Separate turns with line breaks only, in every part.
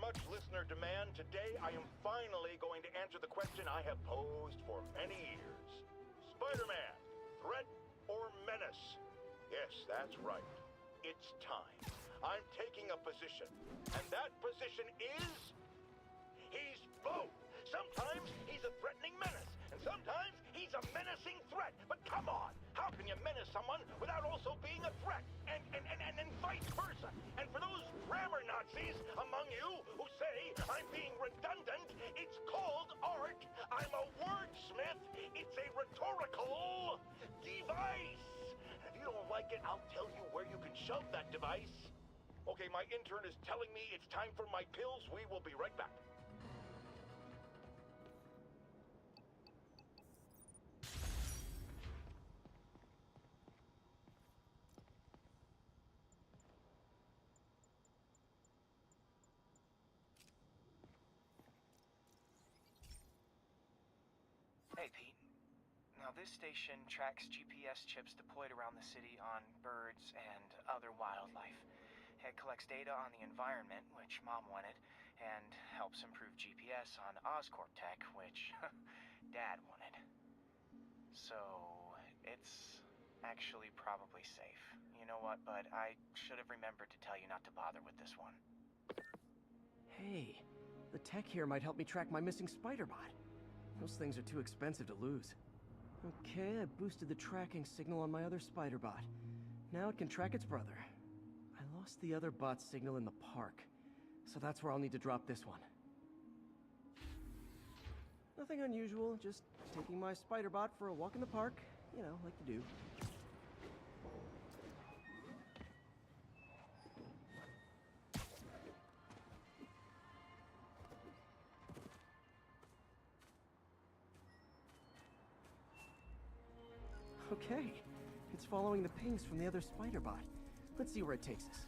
much listener demand, today I am finally going to answer the question I have posed for many years. Spider-Man, threat or menace? Yes, that's right. It's time. I'm taking a position. And that position is... he's both. Sometimes he's a threatening menace, and sometimes he's a menacing threat. But come on, how can you menace someone without also being a threat? And vice versa. And for those grammar Nazis among you who say I'm being redundant, it's called art. I'm a wordsmith. It's a rhetorical device. And if you don't like it, I'll tell you where you can shove that device. Okay, my intern is telling me it's time for my pills. We will be right back.
Hey, Pete. Now, this station tracks GPS chips deployed around the city on birds and other wildlife. It collects data on the environment, which Mom wanted, and helps improve GPS on Oscorp tech, which Dad wanted. So, it's actually probably safe. You know what, bud? I should have remembered to tell you not to bother with this one.
Hey, the tech here might help me track my missing Spider-Bot. Those things are too expensive to lose. Okay, I boosted the tracking signal on my other Spider-Bot. Now it can track its brother. I lost the other bot's signal in the park, so that's where I'll need to drop this one. Nothing unusual, just taking my Spider-Bot for a walk in the park. You know, like you do. Okay, it's following the pings from the other Spider-Bot. Let's see where it takes us.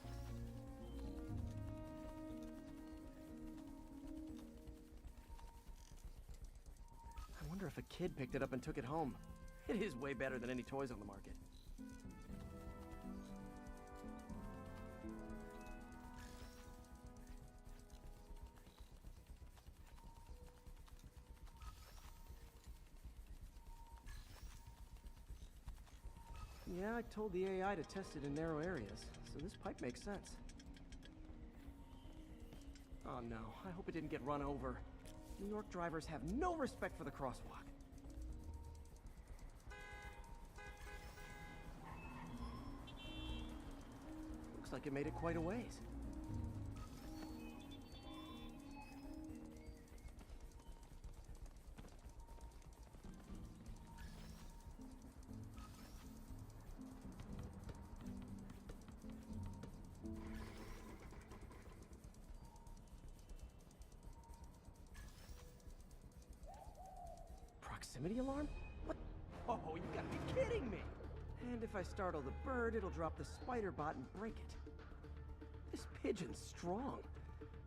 I wonder if a kid picked it up and took it home. It is way better than any toys on the market. Yeah, I told the AI to test it in narrow areas, so this pipe makes sense. Oh no, I hope it didn't get run over. New York drivers have no respect for the crosswalk. Looks like it made it quite a ways. Proximity alarm? What? Oh, you gotta be kidding me! And if I startle the bird, it'll drop the Spider-Bot and break it. This pigeon's strong.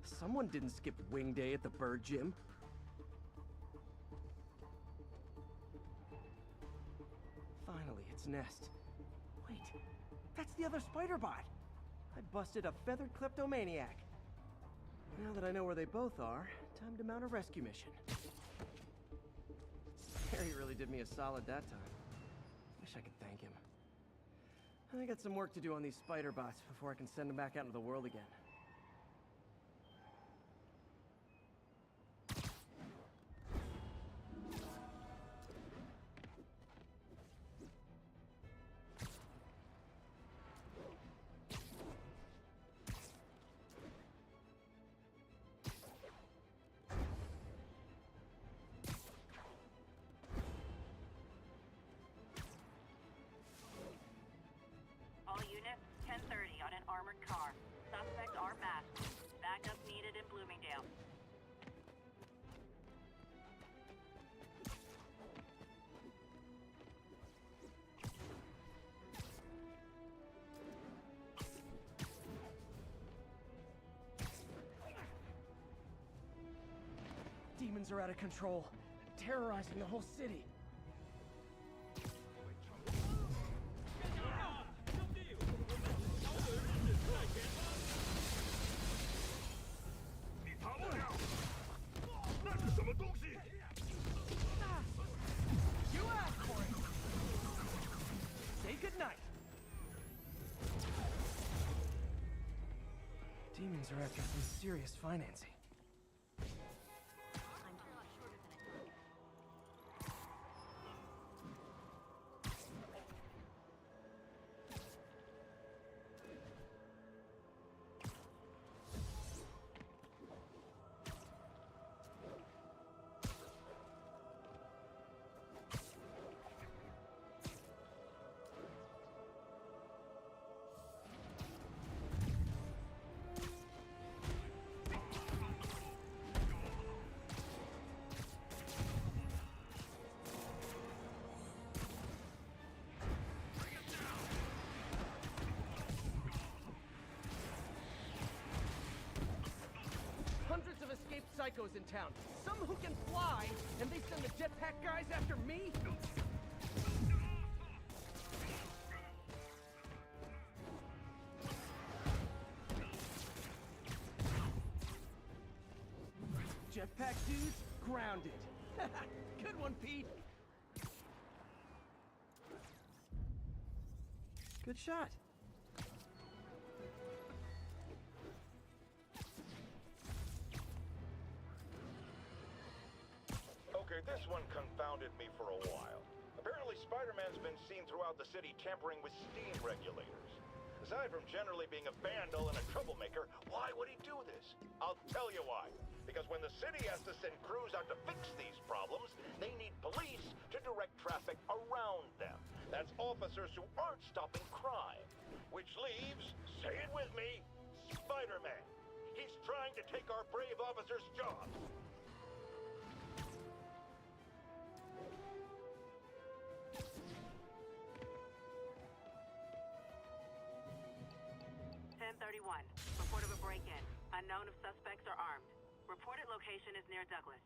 Someone didn't skip wing day at the bird gym. Finally, its nest. Wait, that's the other Spider-Bot! I busted a feathered kleptomaniac. Now that I know where they both are, time to mount a rescue mission. Harry really did me a solid that time. Wish I could thank him. I got some work to do on these Spider-Bots before I can send them back out into the world again.
All units, 10:30 on an armored car. Suspects are masked. Backup needed in Bloomingdale.
Demons are out of control, terrorizing the whole city. Things are after some serious financing. Hundreds of escaped psychos in town. Some who can fly, and they send the jetpack guys after me? Jetpack dudes grounded. Good one, Pete. Good shot.
Okay, this one confounded me for a while. Apparently, Spider-Man's been seen throughout the city tampering with steam regulators. Aside from generally being a vandal and a troublemaker, why would he do this? I'll tell you why. Because when the city has to send crews out to fix these problems, they need police to direct traffic around them. That's officers who aren't stopping crime. Which leaves, say it with me, Spider-Man. He's trying to take our brave officers' jobs.
1031. Report of a break-in. Unknown if suspects are armed. Reported location is near Douglas.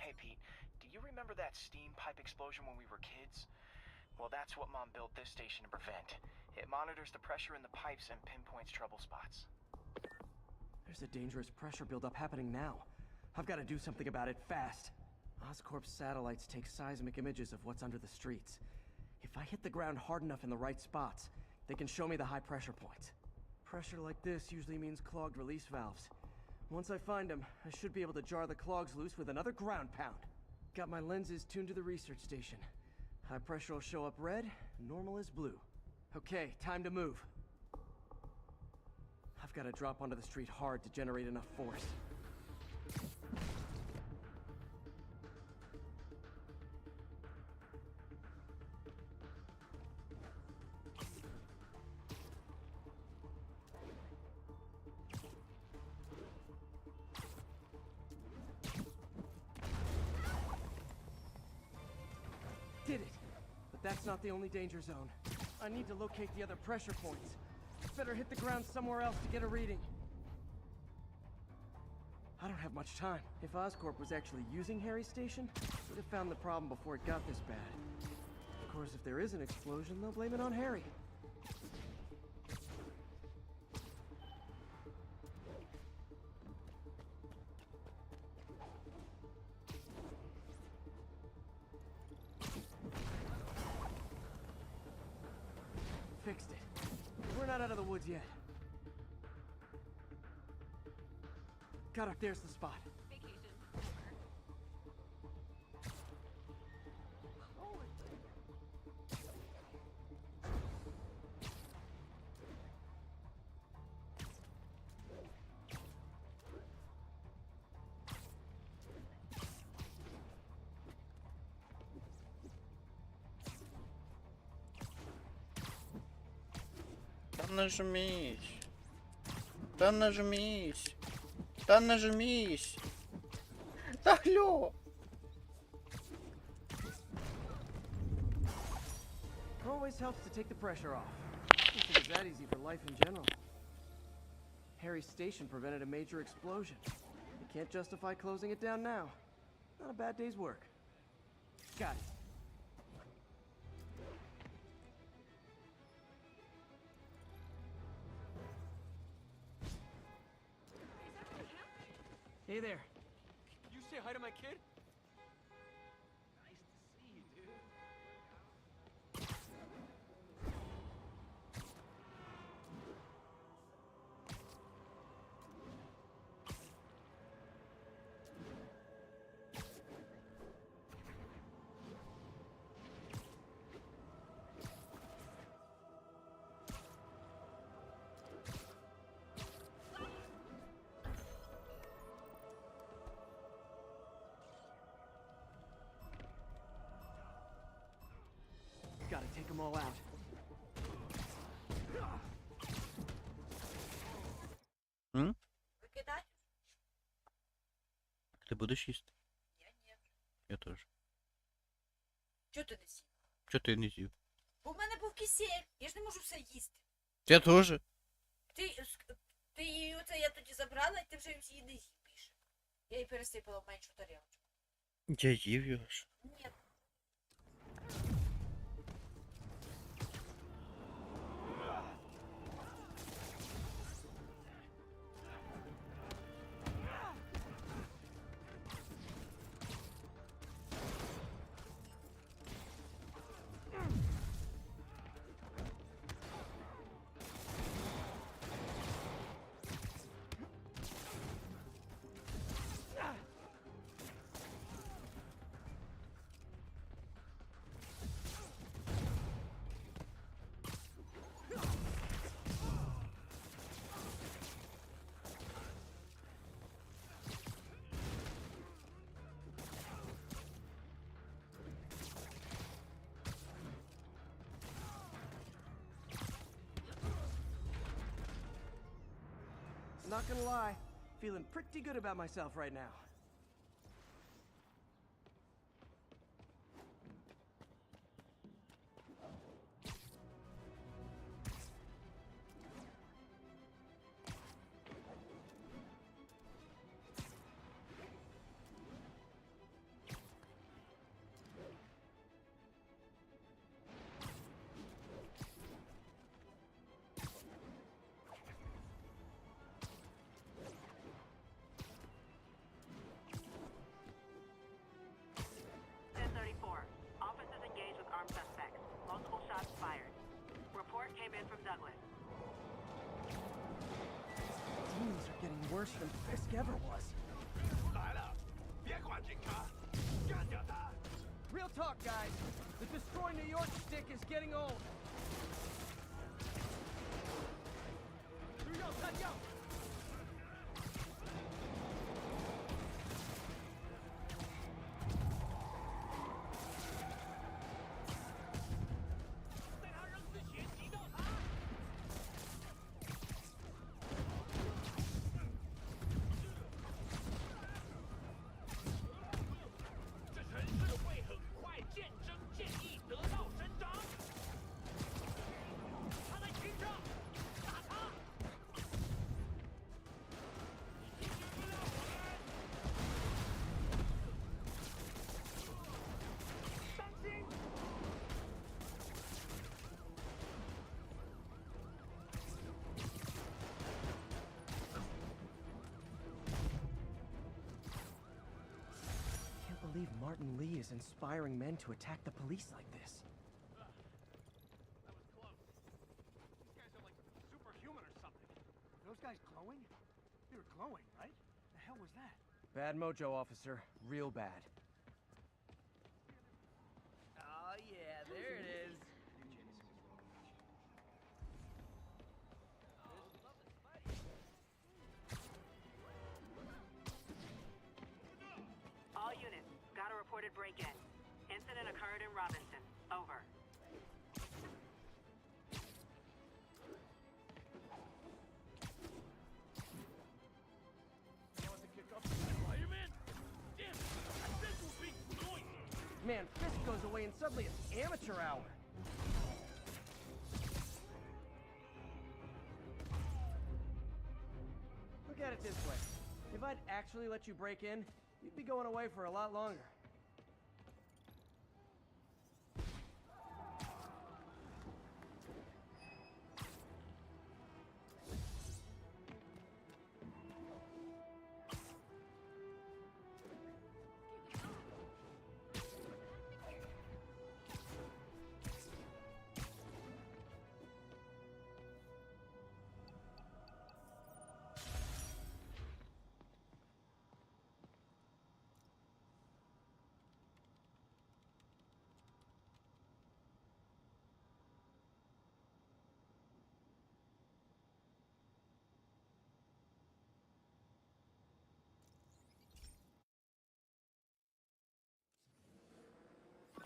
Hey, Pete, do you remember that steam pipe explosion when we were kids? Well, that's what Mom built this station to prevent. It monitors the pressure in the pipes and pinpoints trouble spots.
There's a dangerous pressure buildup happening now. I've got to do something about it fast. Oscorp's satellites take seismic images of what's under the streets. If I hit the ground hard enough in the right spots, they can show me the high pressure points. Pressure like this usually means clogged release valves. Once I find them, I should be able to jar the clogs loose with another ground pound. Got my lenses tuned to the research station. High pressure will show up red, normal is blue. Okay, time to move. I've got to drop onto the street hard to generate enough force. Did it! But that's not the only danger zone. I need to locate the other pressure points. Better hit the ground somewhere else to get a reading. I don't have much time. If Oscorp was actually using Harry's station, we'd have found the problem before it got this bad. Of course, if there is an explosion, they'll blame it on Harry. Fixed it. We're not out of the woods yet. Got it. There's the spot.
Vacation.
Да нажмись. Да нажмись. Да нажмись. Да алло.
Always helps to take the pressure off. I don't think it's that easy for life in general. Harry's station prevented a major explosion. You can't justify closing it down now. Not a bad day's work. Got it. Hey there. You say hi to my kid? Nice to see you, dude. Gotta take them all out.
Викидай?
Ти будеш їсти?
Я ні.
Я теж.
Чого ти не сів?
Чого ти не з'їв?
Бо в мене був кисель, я ж не можу все їсти.
Я теж.
Ти її оце я тоді забрала, і ти вже її не їв більше. Я її пересипала в меншу тарілочку.
Я їв його ж.
Ні.
Not gonna lie, feeling pretty good about myself right now. Demons are getting worse than Fisk ever was. Real talk, guys. The Destroy New York stick is getting old. Can't believe Martin Lee is inspiring men to attack the police like this.
That was close. These guys are like superhuman or something.
Those guys glowing? They were glowing, right?
The
was that? Bad mojo, officer. Real bad.
Oh yeah, there it is.
All units, got a reported break-in. Incident occurred in Robinson. Over.
Spider-Man? Damn it! This will be noisy.
Man, Fisk goes away and suddenly it's amateur hour. Look at it this way. If I'd actually let you break in, you'd be going away for a lot longer.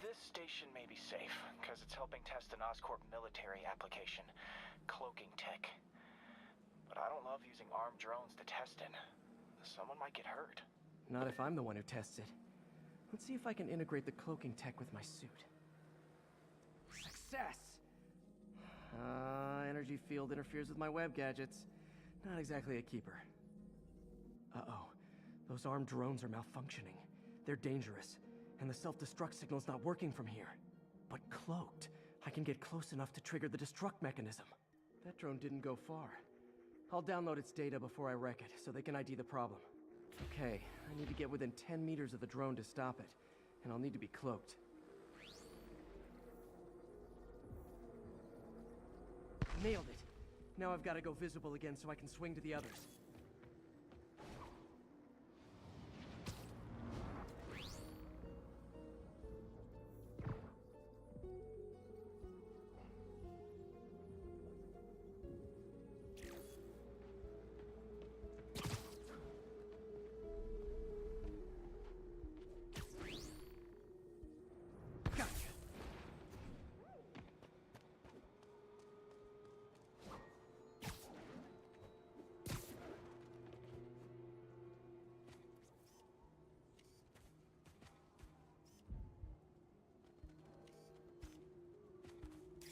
This station may be safe, because it's helping test an Oscorp military application, cloaking tech. But I don't love using armed drones to test in. Someone might get hurt.
Not if I'm the one who tests it. Let's see if I can integrate the cloaking tech with my suit. Success! Energy field interferes with my web gadgets. Not exactly a keeper. Uh-oh. Those armed drones are malfunctioning. They're dangerous, and the self-destruct signal's not working from here. But cloaked, I can get close enough to trigger the destruct mechanism. That drone didn't go far. I'll download its data before I wreck it, so they can ID the problem. Okay, I need to get within 10 meters of the drone to stop it, and I'll need to be cloaked. Nailed it! Now I've got to go visible again so I can swing to the others. Gotcha!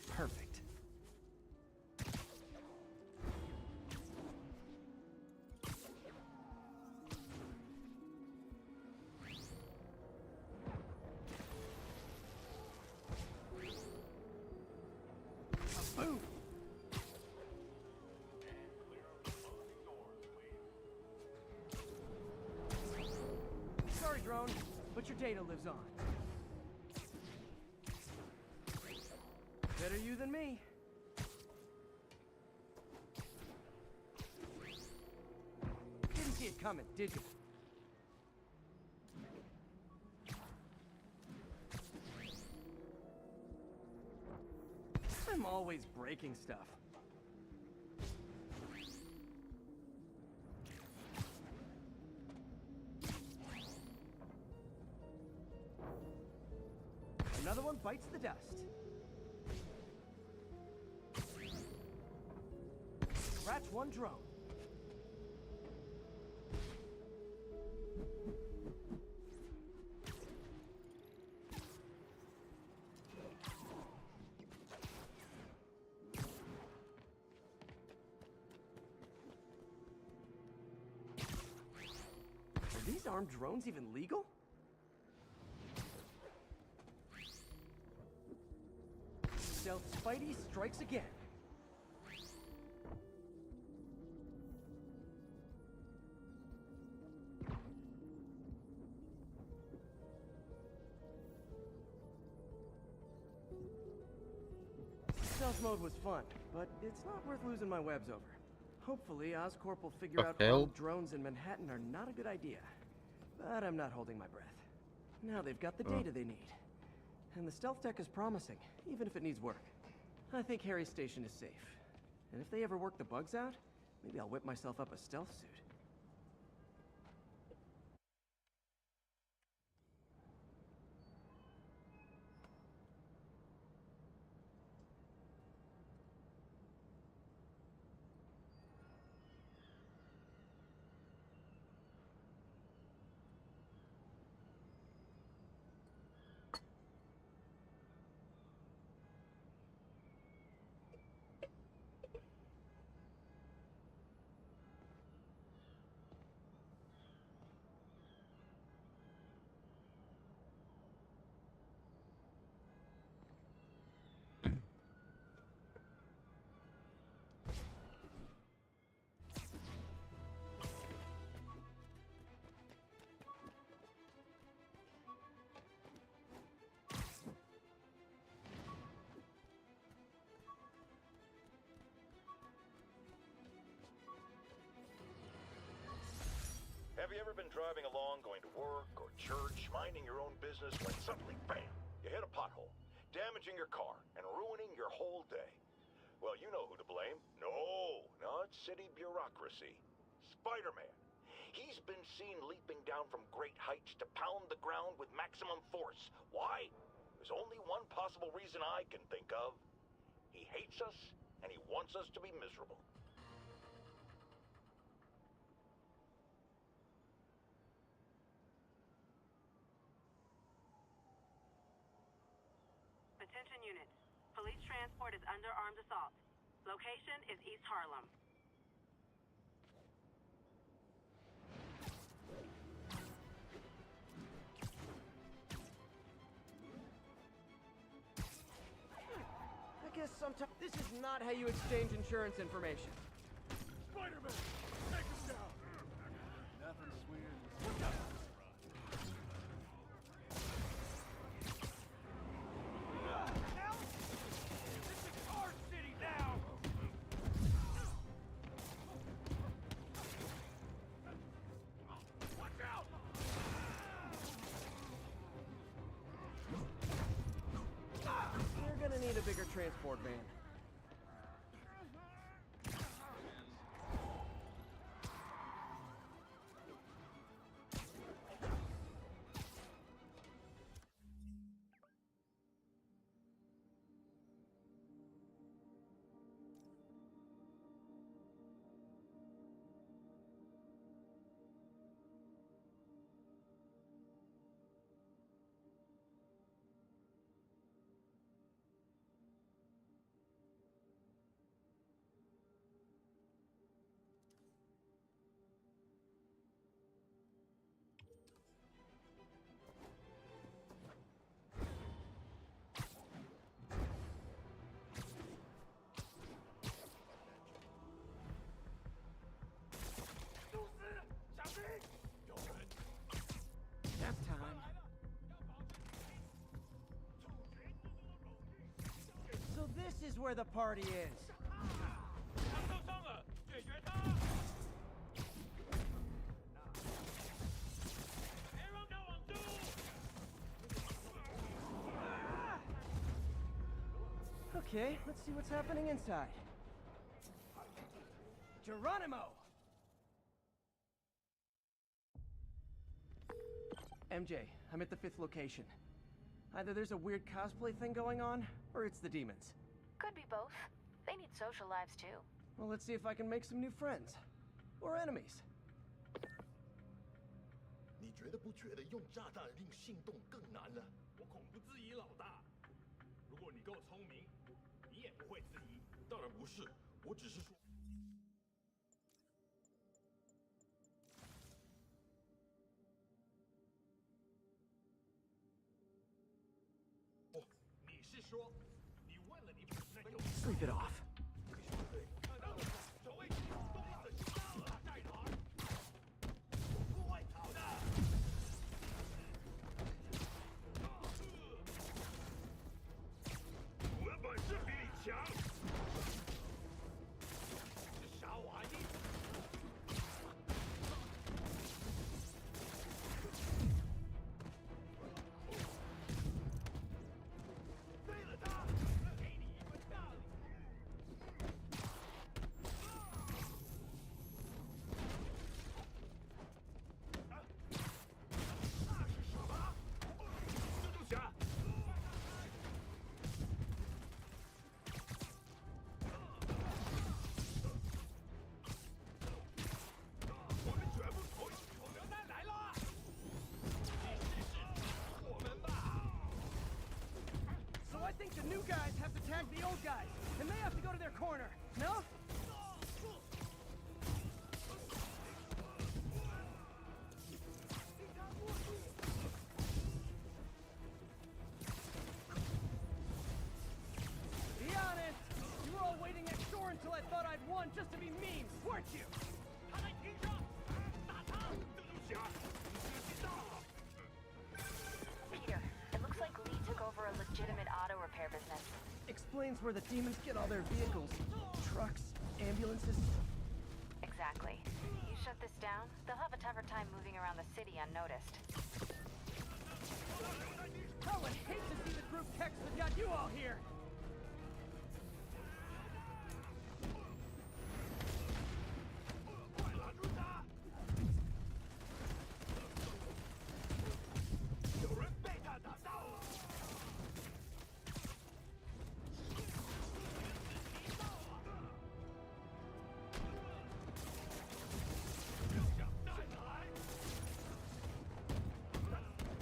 Perfect. Boom! Sorry, drone, but your data lives on. Better you than me. Didn't see it coming, did you? I'm always breaking stuff. Another one bites the dust. Scratch one drone. Are these armed drones even legal? Stealth Spidey strikes again. Stealth mode was fun, but it's not worth losing my webs over. Hopefully, Oscorp will figure out
Okay.
armed drones in Manhattan are not a good idea. But I'm not holding my breath. Now they've got the data they need. And the stealth tech is promising, even if it needs work. I think Harry's station is safe. And if they ever work the bugs out, maybe I'll whip myself up a stealth suit.
Have you ever been driving along, going to work or church, minding your own business, when suddenly, bam, you hit a pothole, damaging your car and ruining your whole day? Well, you know who to blame. No, not city bureaucracy. Spider-Man. He's been seen leaping down from great heights to pound the ground with maximum force. Why? There's only one possible reason I can think of. He hates us, and he wants us to be miserable.
Attention units. Police transport is under armed assault. Location is East Harlem.
I guess sometimes this is not how you exchange insurance information.
Spider-Man, take us down. Nothing sweeter than what hell? This is our city now. Watch out!
You're gonna need a bigger transport van. Nap time. So this is where the party is. Okay, let's see what's happening inside. Geronimo! MJ, I'm at the 5th location. Either there's a weird cosplay thing going on, or it's the demons.
Could be both. They need social lives too.
Well, let's see if I can make some new friends. Or enemies.
你觉得不觉得用炸弹令性动更难了？
我恐不质疑老大。如果你够聪明，你也不会质疑。
当然不是，我只是说。
哦，你是说，你问了你本身有
Sleep it off.
守卫动了，他在哪儿？不会逃的。我本事比你强。这傻娃一
think the new guys have to tag the old guys, and they have to go to their corner, no? Be honest, you were all waiting next door until I thought I'd won just to be mean, weren't you?
Peter, it looks like Lee took over a legitimate auto repair business.
Explains where the demons get all their vehicles. Trucks, ambulances.
Exactly. You shut this down, they'll have a tougher time moving around the city unnoticed.
I would hate to see the group text that got you all here.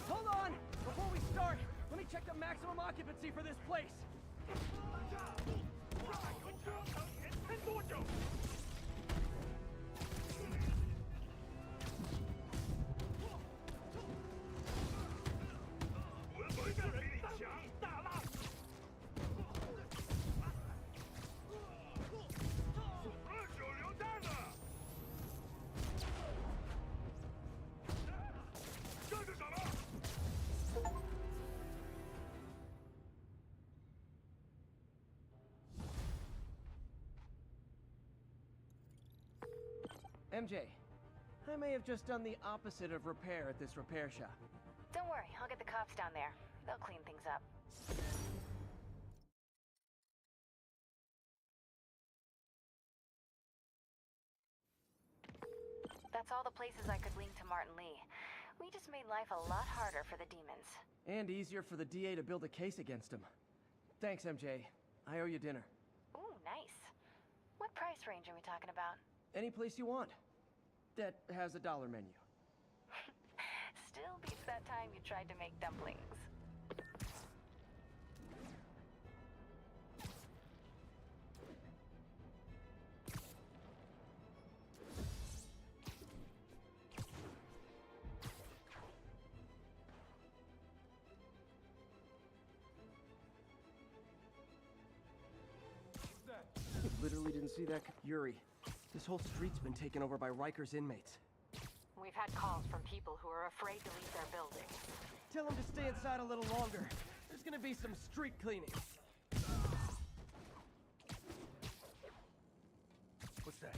Hold on! Before we start, let me check the maximum occupancy for this place. MJ, I may have just done the opposite of repair at this repair shop.
Don't worry, I'll get the cops down there. They'll clean things up. That's all the places I could link to Martin Lee. We just made life a lot harder for the demons.
And easier for the DA to build a case against him. Thanks, MJ. I owe you dinner.
Ooh, nice. What price range are we talking about?
Any place you want. That has a dollar menu.
Still beats that time you tried to make dumplings.
Literally didn't see that. Yuri, this whole street's been taken over by Riker's inmates.
We've had calls from people who are afraid to leave their building.
Tell them to stay inside a little longer. There's gonna be some street cleaning.
What's that?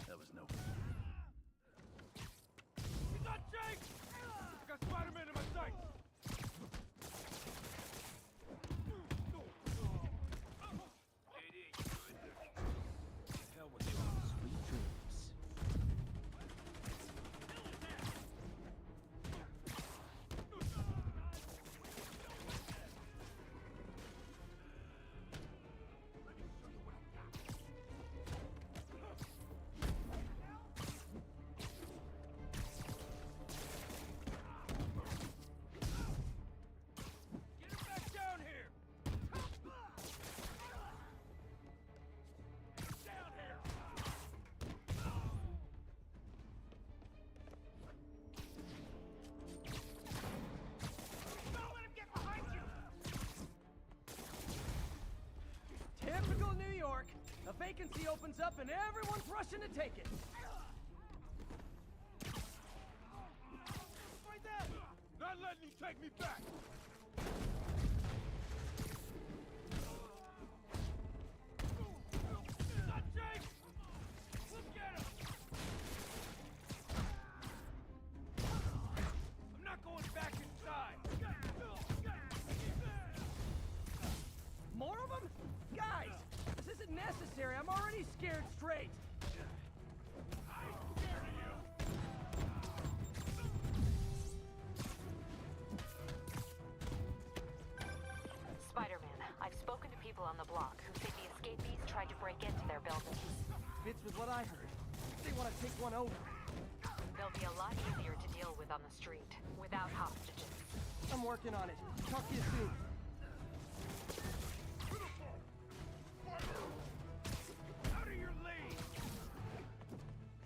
That was no. You got Jake! I got Spider-Man in my sights! Hell with you.
Sweet dreams.
Get him back down here! Down here! Don't let him get behind you!
Typical New York. A vacancy opens up and everyone's rushing to take it.
Right there! Not letting you take me back! Not Jake! Look at him! I'm not going back inside!
More of them? Guys, this isn't necessary. I'm already scared straight.
I ain't scared of you!
Spider-Man, I've spoken to people on the block who say the escapees tried to break into their building.
Fits with what I heard. They want to take one over.
They'll be a lot easier to deal with on the street, without hostages.
I'm working on it. Talk to you soon.
Out of your lane!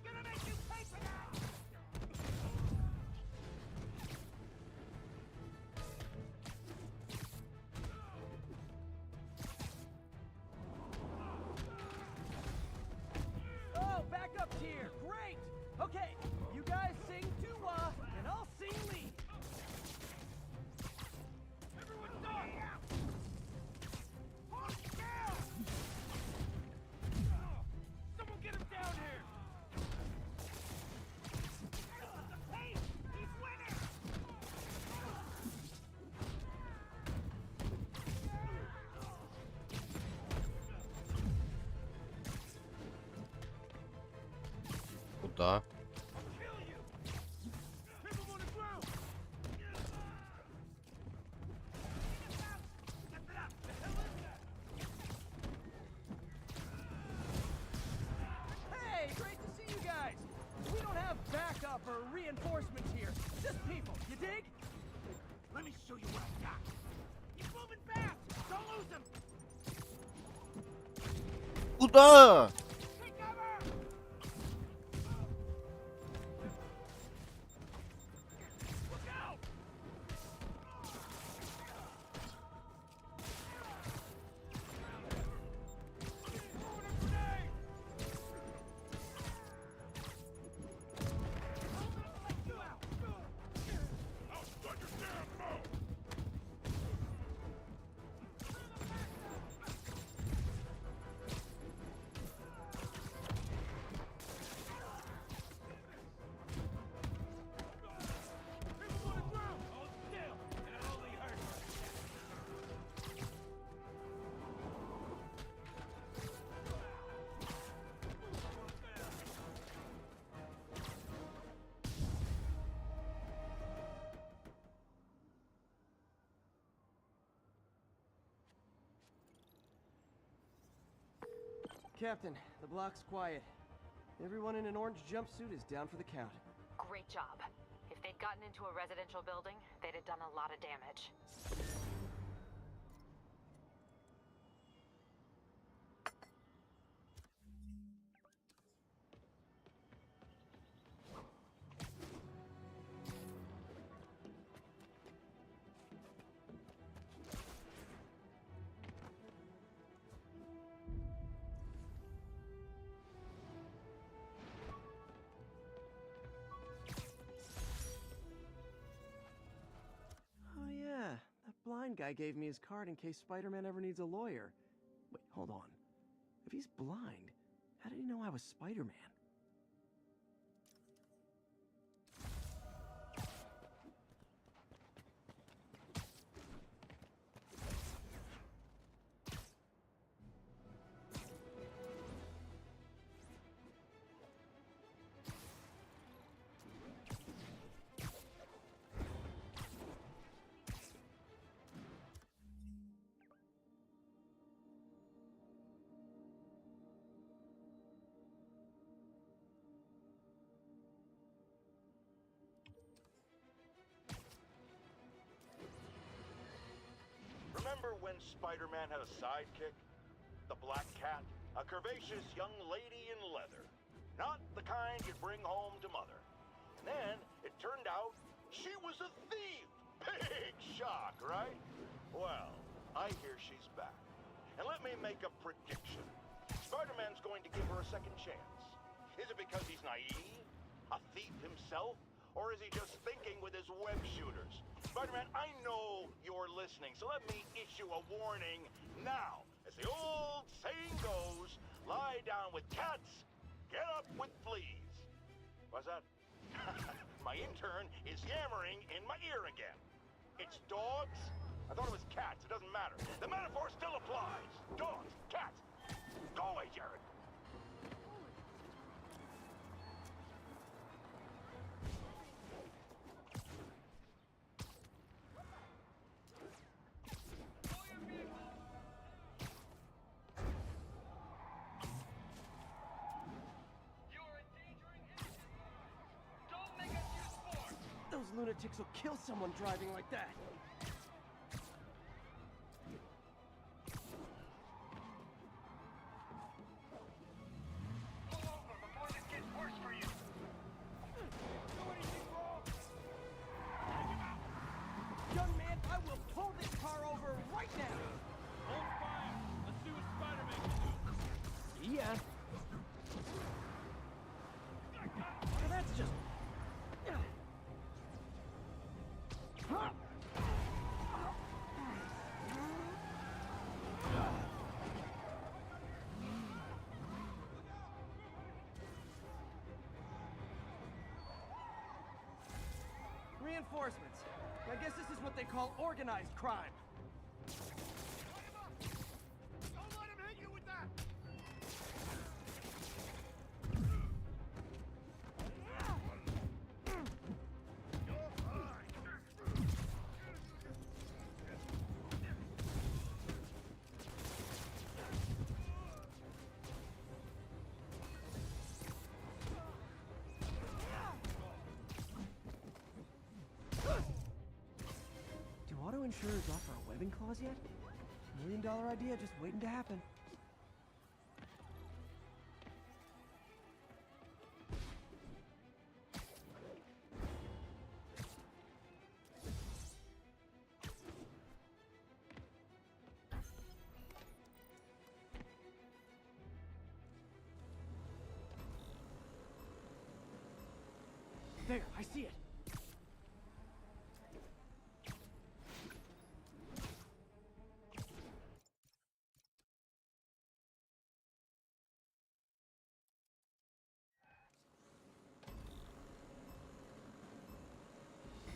Gonna make you pay for that!
Oh, backup's here. Great. Okay, you guys sing doo-wah, and I'll sing lead.
Everyone dog out! Hold down! Someone get him down here! Hey, he's winning!
Куда?
Kill you! Hit him on the ground!
Hey, great to see you guys. We don't have backup or reinforcements here. Just people, you dig?
Let me show you what I got. He's moving fast! Don't lose him!
Куда?
Take cover! Look out! Throwing a grenade! Let you out! I'll understand, Mo! People on the ground! Hold still! It'll only hurt.
Captain, the block's quiet. Everyone in an orange jumpsuit is down for the count.
Great job. If they'd gotten into a residential building, they'd have done a lot of damage.
Oh yeah, that blind guy gave me his card in case Spider-Man ever needs a lawyer. Wait, hold on. If he's blind, how did he know I was Spider-Man?
Remember when Spider-Man had a sidekick? The Black Cat? A curvaceous young lady in leather. Not the kind you'd bring home to mother. And then, it turned out, she was a thief! Big shock, right? Well, I hear she's back. And let me make a prediction. Spider-Man's going to give her a second chance. Is it because he's naive? A thief himself? Or is he just thinking with his web shooters? Spider-Man, I know you're listening, so let me issue a warning now. As the old saying goes, lie down with cats, get up with fleas. What's that? My intern is yammering in my ear again. It's dogs? I thought it was cats. It doesn't matter. The metaphor still applies. Dogs, cats. Go away, Jared.
You're a
lunatics will kill someone driving like that.
Pull over before this gets worse for you.
Do anything wrong?
Young man, I will pull this car over right now!
Hold fire. Let's see what Spider-Man can do.
See ya. Well, that's just... Reinforcements. I guess this is what they call organized crime.
Don't let him hit you with that! You're fine.
Do auto insurers offer a webbing clause yet? $1 million idea just waiting to happen. There, I see it.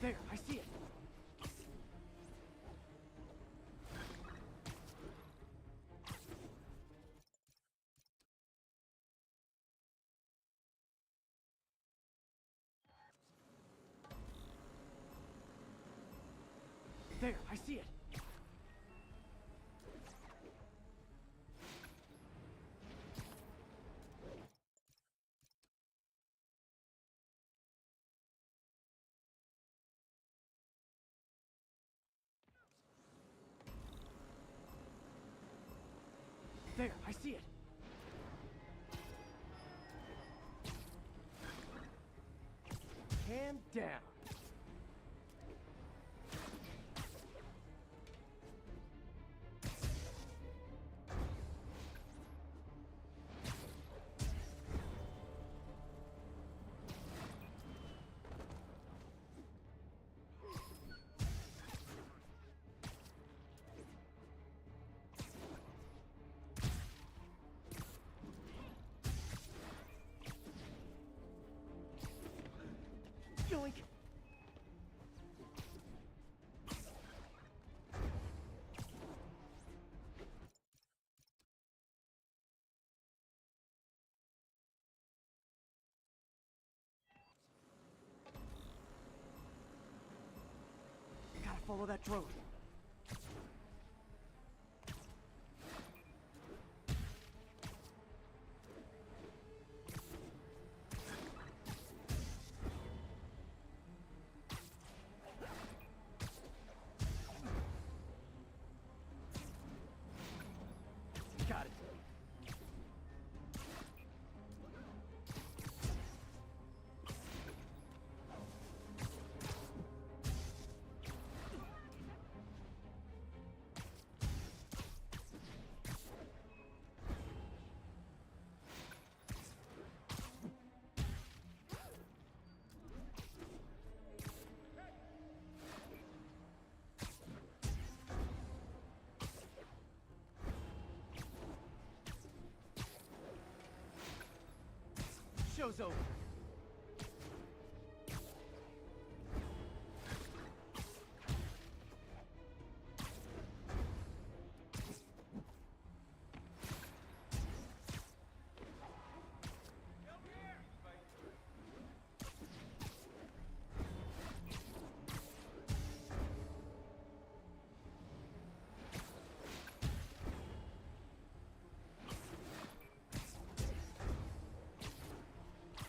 There, I see it. There, I see it. There, I see it. Hand down. Yoink! Gotta follow that drone. Got it. Show's over.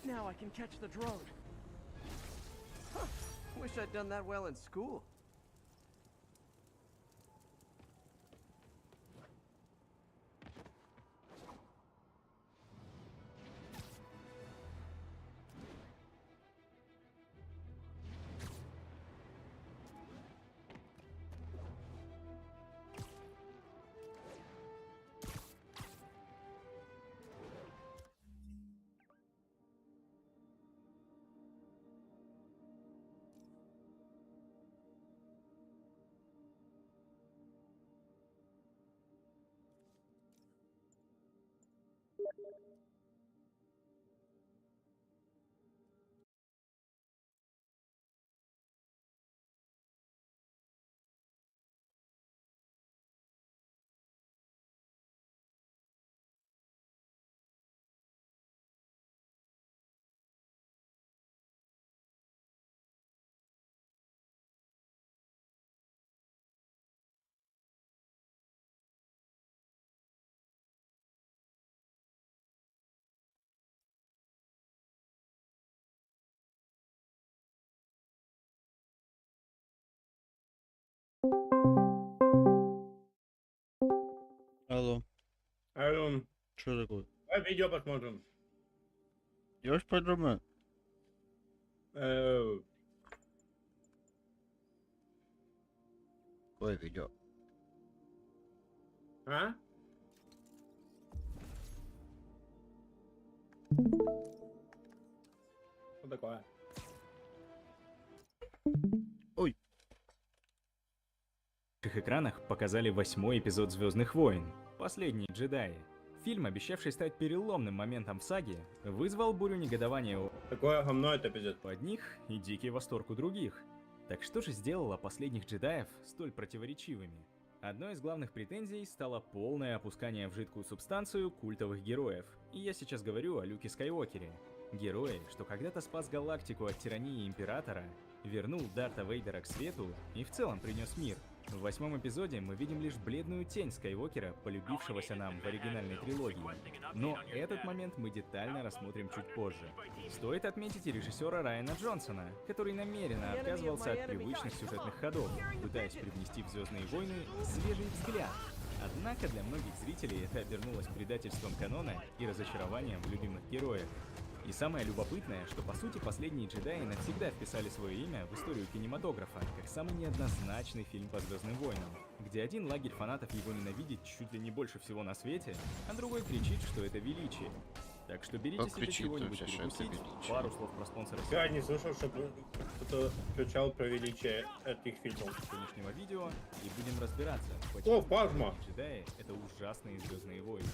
Now I can catch the drone. Huh. Wish I'd done that well in school.
Алло,
Алло,
что такое?
давай видео посмотрим.
Я Спайдермен.
Э,
Какое видео?
А? Что такое?
Ой.
На наших экранах показали 8-й эпизод «Звездных войн» «Последние джедаи». Фильм, обещавший стать переломным моментом в саге, вызвал бурю негодования у
Такое говно это пиздец.
одних и дикий восторг у других. Так что же сделало последних джедаев столь противоречивыми? Одной из главных претензий стало полное опускание в жидкую субстанцию культовых героев. И я сейчас говорю о Люке Скайуокере. Герое, что когда-то спас галактику от тирании Императора, вернул Дарта Вейдера к свету и в целом принес мир. В 8-м эпизоде мы видим лишь бледную тень Скайуокера, полюбившегося нам в оригинальной трилогии. Но этот момент мы детально рассмотрим чуть позже. Стоит отметить и режиссера Райана Джонсона, который намеренно отказывался от привычных сюжетных ходов, пытаясь привнести в «Звездные войны» свежий взгляд. Однако для многих зрителей это обернулось предательством канона и разочарованием в любимых героях. И самое любопытное, что по сути «Последние джедаи» навсегда вписали свое имя в историю кинематографа, как самый неоднозначный фильм по «Звездным войнам», где один лагерь фанатов его ненавидит чуть ли не больше всего на свете, а другой кричит, что это величие. Так что берите
Как
себе
кричит
чего-нибудь
вообще, что это
перекусить,
величие?
пару слов про спонсора
Я не слышал, чтобы кто-то кричал про величие этих фильмов.
сегодняшнего видео и будем разбираться,
О,
почему
плазма!
«Джедаи» — это ужасные «Звездные войны».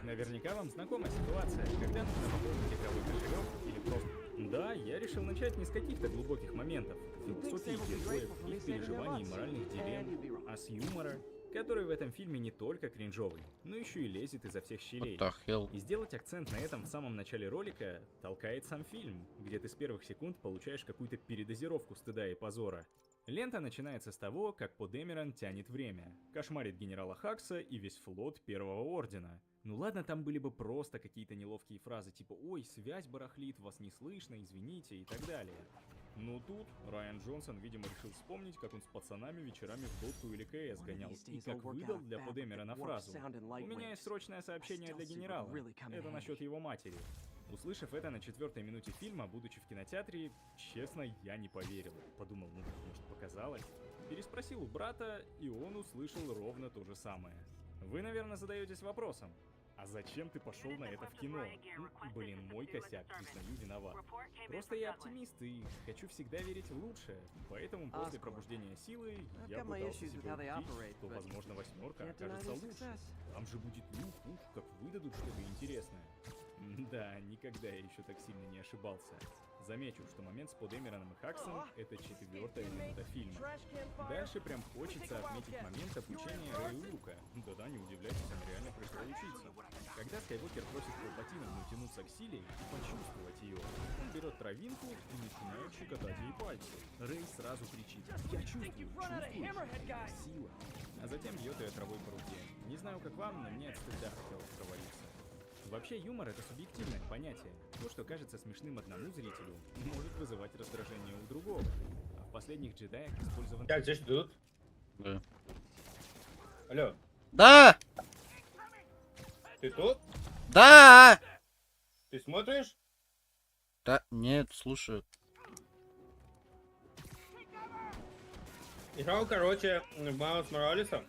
Наверняка вам знакома ситуация, когда нужно пополнить игровой кошелек или просто... Да, я решил начать не с каких-то глубоких моментов, философии героев, их переживаний и моральных дилемм, а с юмора, который в этом фильме не только кринжовый, но еще и лезет изо всех щелей.
What the hell?
И сделать акцент на этом в самом начале ролика толкает сам фильм, где ты с первых секунд получаешь какую-то передозировку стыда и позора. Лента начинается с того, как По Демерон тянет время, кошмарит генерала Хакса и весь флот Первого Ордена. Ну ладно, там были бы просто какие-то неловкие фразы типа «Ой, связь барахлит, вас не слышно, извините» и так далее. Но тут Райан Джонсон, видимо, решил вспомнить, как он с пацанами вечерами в доту или КС гонял, и как выдал для По Демерона фразу «У меня есть срочное сообщение для генерала, это насчет его матери». Услышав это на 4-й минуте фильма, будучи в кинотеатре, честно, я не поверил. Подумал, ну, может, показалось? Переспросил у брата, и он услышал ровно то же самое. Вы, наверное, задаетесь вопросом, а зачем ты пошел на это в кино? Блин, мой косяк, признаю, виноват. Просто я оптимист и хочу всегда верить в лучшее. Поэтому после пробуждения силы я пытался себе убедить, что, возможно, 8-ка окажется лучше. Там же будет ух, как выдадут что-то интересное. Да, никогда я еще так сильно не ошибался. Замечу, что момент с По Демероном и Хаксом — это 4-я минута фильма. Дальше прям хочется отметить момент обучения Рэю Люка. Да-да, не удивляйтесь, там реально пришло учиться. Когда Скайуокер просит Палпатина натянуться к силе и почувствовать ее, он берет травинку и начинает щекотать ей пальцы. Рэй сразу кричит: «Я чувствую, сила!» А затем бьет ее травой по руке. Не знаю, как вам, но мне от стыда хотелось провалиться. Вообще юмор — это субъективное понятие. То, что кажется смешным одному зрителю, может вызывать раздражение у другого. А В последних джедаях использован...
Так, здесь тут?
Да.
Алло,
Да!
ты тут?
Да!
Ты смотришь?
Да, нет, слушаю.
Играл, короче, в Майлз Моралеса.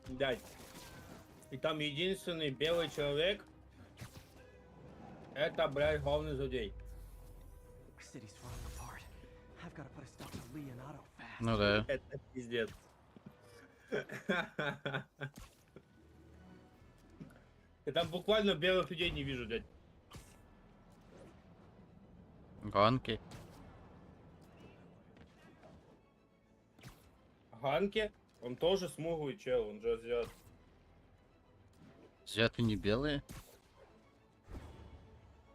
Дядь. И там единственный белый человек. Это, блядь, главный злодей.
City's falling apart. I've got to put a stop to Leonardo fast.
Ну да.
Это пиздец. Я там буквально белых людей не вижу, дядь.
Ганки.
Ганки, он тоже смуглый чел, он же азиат.
Азиаты не белые?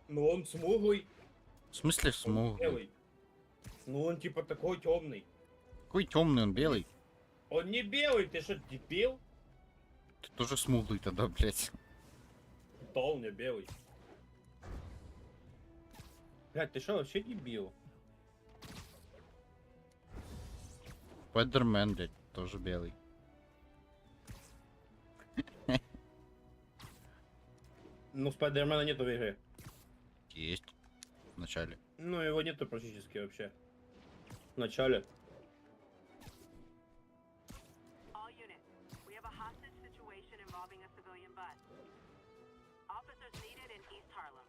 Ну он смуглый,
В смысле
он
смуглый?
белый. Ну он типа такой темный.
Какой темный, он белый?
Он не белый, ты что, дебил?
Ты тоже смуглый тогда, блядь.
Да, он не белый. Блядь, ты что, вообще дебил?
Спайдермен, блядь, тоже белый.
Ну, Спайдермена нету в игре.
Есть. В начале.
Ну, его нету практически вообще. В начале.
All units, we have a hostage situation involving a civilian bus. Officers needed in East Harlem.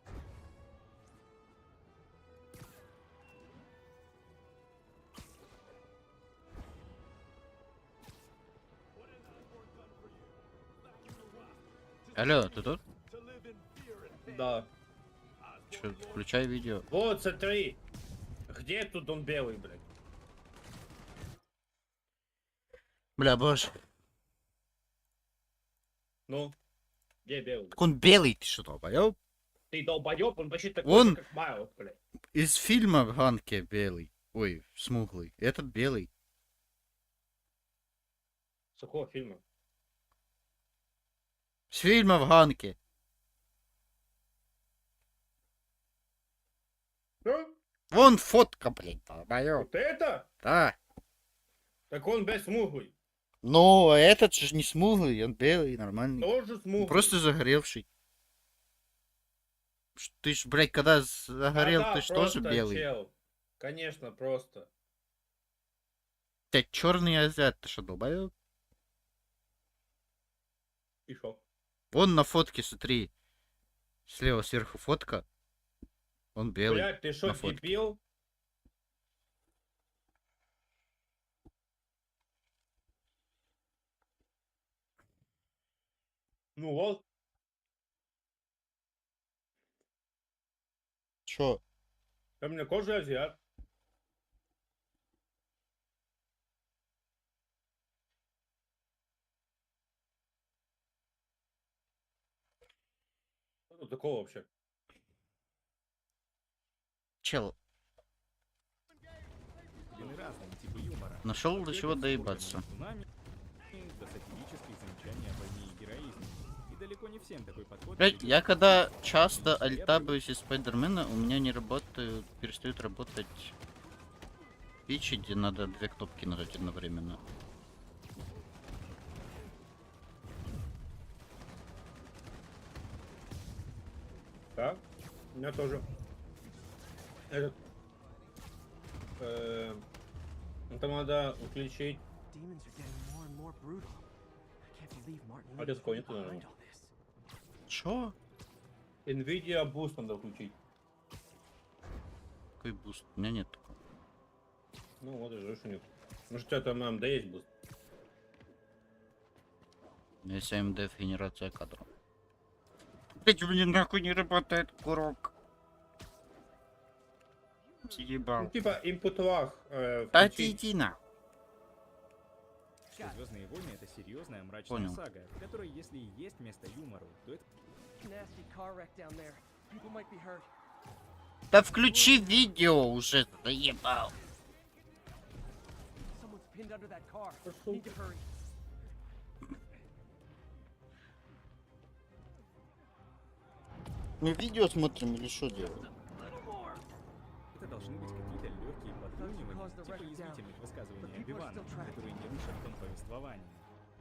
Алло, ты тут?
Да.
Чё, включай видео.
Вот, смотри. Где тут он белый, блядь?
Бля, боже.
Ну? Где белый?
Так он белый, ты что, долбоёб?
Ты долбоёб, он почти такой
Он-
же, как Майлз, блядь.
Из фильма в Ганке белый. Ой, смуглый. Этот белый.
С какого фильма?
С фильма в Ганке.
Что?
Вон фотка, блядь, долбоёб.
Вот это?
Да.
Так он, блядь, смуглый.
Но этот же не смуглый, он белый, нормальный.
Тоже смуглый.
Просто загоревший. Ты ж, блядь, когда загорел,
Да-да,
ты ж тоже
просто
белый.
чел. Конечно, просто.
Ты черный азиат, ты что, долбоёб?
И шо?
Вон на фотке, смотри. Слева сверху фотка. Он белый.
Блядь, ты шо,
на фотке.
дебил? Ну вот.
Чё?
У меня кожа азиат. Что тут такого вообще?
Чел,
Вины разные типы юмора.
нашел
От
до чего
гэгов с
доебаться.
органами цунами до сатирических замечаний о войне и героизме. И далеко не всем такой подход...
Блять,
придётся
я
по
когда
вкусу.
часто
Некоторые
альтабаюсь из Спайдермена, у меня не работают, перестают работать фичи, где надо две кнопки нажать одновременно.
Да? У меня тоже. Этот. Это надо включить.
Demons are getting more and more brutal. I can't believe Martin
А
Lee
без
was
коня туда
behind
надо.
all this.
Чё?
Nvidia Boost надо включить.
Какой буст? У меня нет такого.
Ну вот и же у них. Может у тебя там AMD есть буст?
У меня есть AMD генерация кадров. Блять, у меня нахуй не работает курок.
Ну
Съебал.
типа input lag
Да
включить.
иди на.
Что Звездные войны — это серьезная мрачная
Понял.
сага, в которой, если и есть место юмору, то это
Nasty car wreck down there. People might be hurt.
Да включи видео уже, заебал.
Someone's pinned under that car.
Пошёл.
Need to hurry.
Мы видео смотрим или что делаем?
это
track it down.
язвительных
The
высказываний
people are
Оби-Вана,
still tracking
которые
me.
не душат тон повествования.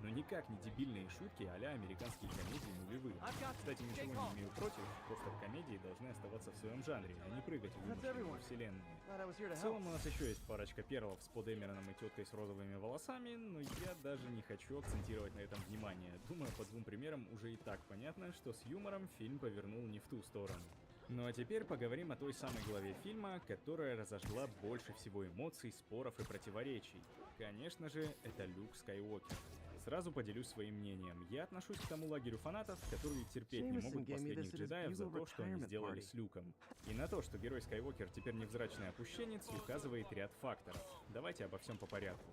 Но никак не дебильные шутки а-ля американские комедии нулевых. Кстати, ничего не имею против, просто комедии должны оставаться в своем жанре, а не прыгать в вымышленные вселенные.
Glad I was here to
В
help.
целом у нас еще есть парочка перлов с По Дэмероном и теткой с розовыми волосами, но я даже не хочу акцентировать на этом внимание. Думаю, по двум примерам уже и так понятно, что с юмором фильм повернул не в ту сторону. Ну а теперь поговорим о той самой главе фильма, которая разожгла больше всего эмоций, споров и противоречий. Конечно же, это Люк Скайуокер. Сразу поделюсь своим мнением. Я отношусь к тому лагерю фанатов, которые терпеть не могут последних джедаев за то, что они сделали с Люком. И на то, что герой Скайуокер теперь невзрачный опущенец, указывает ряд факторов. Давайте обо всем по порядку.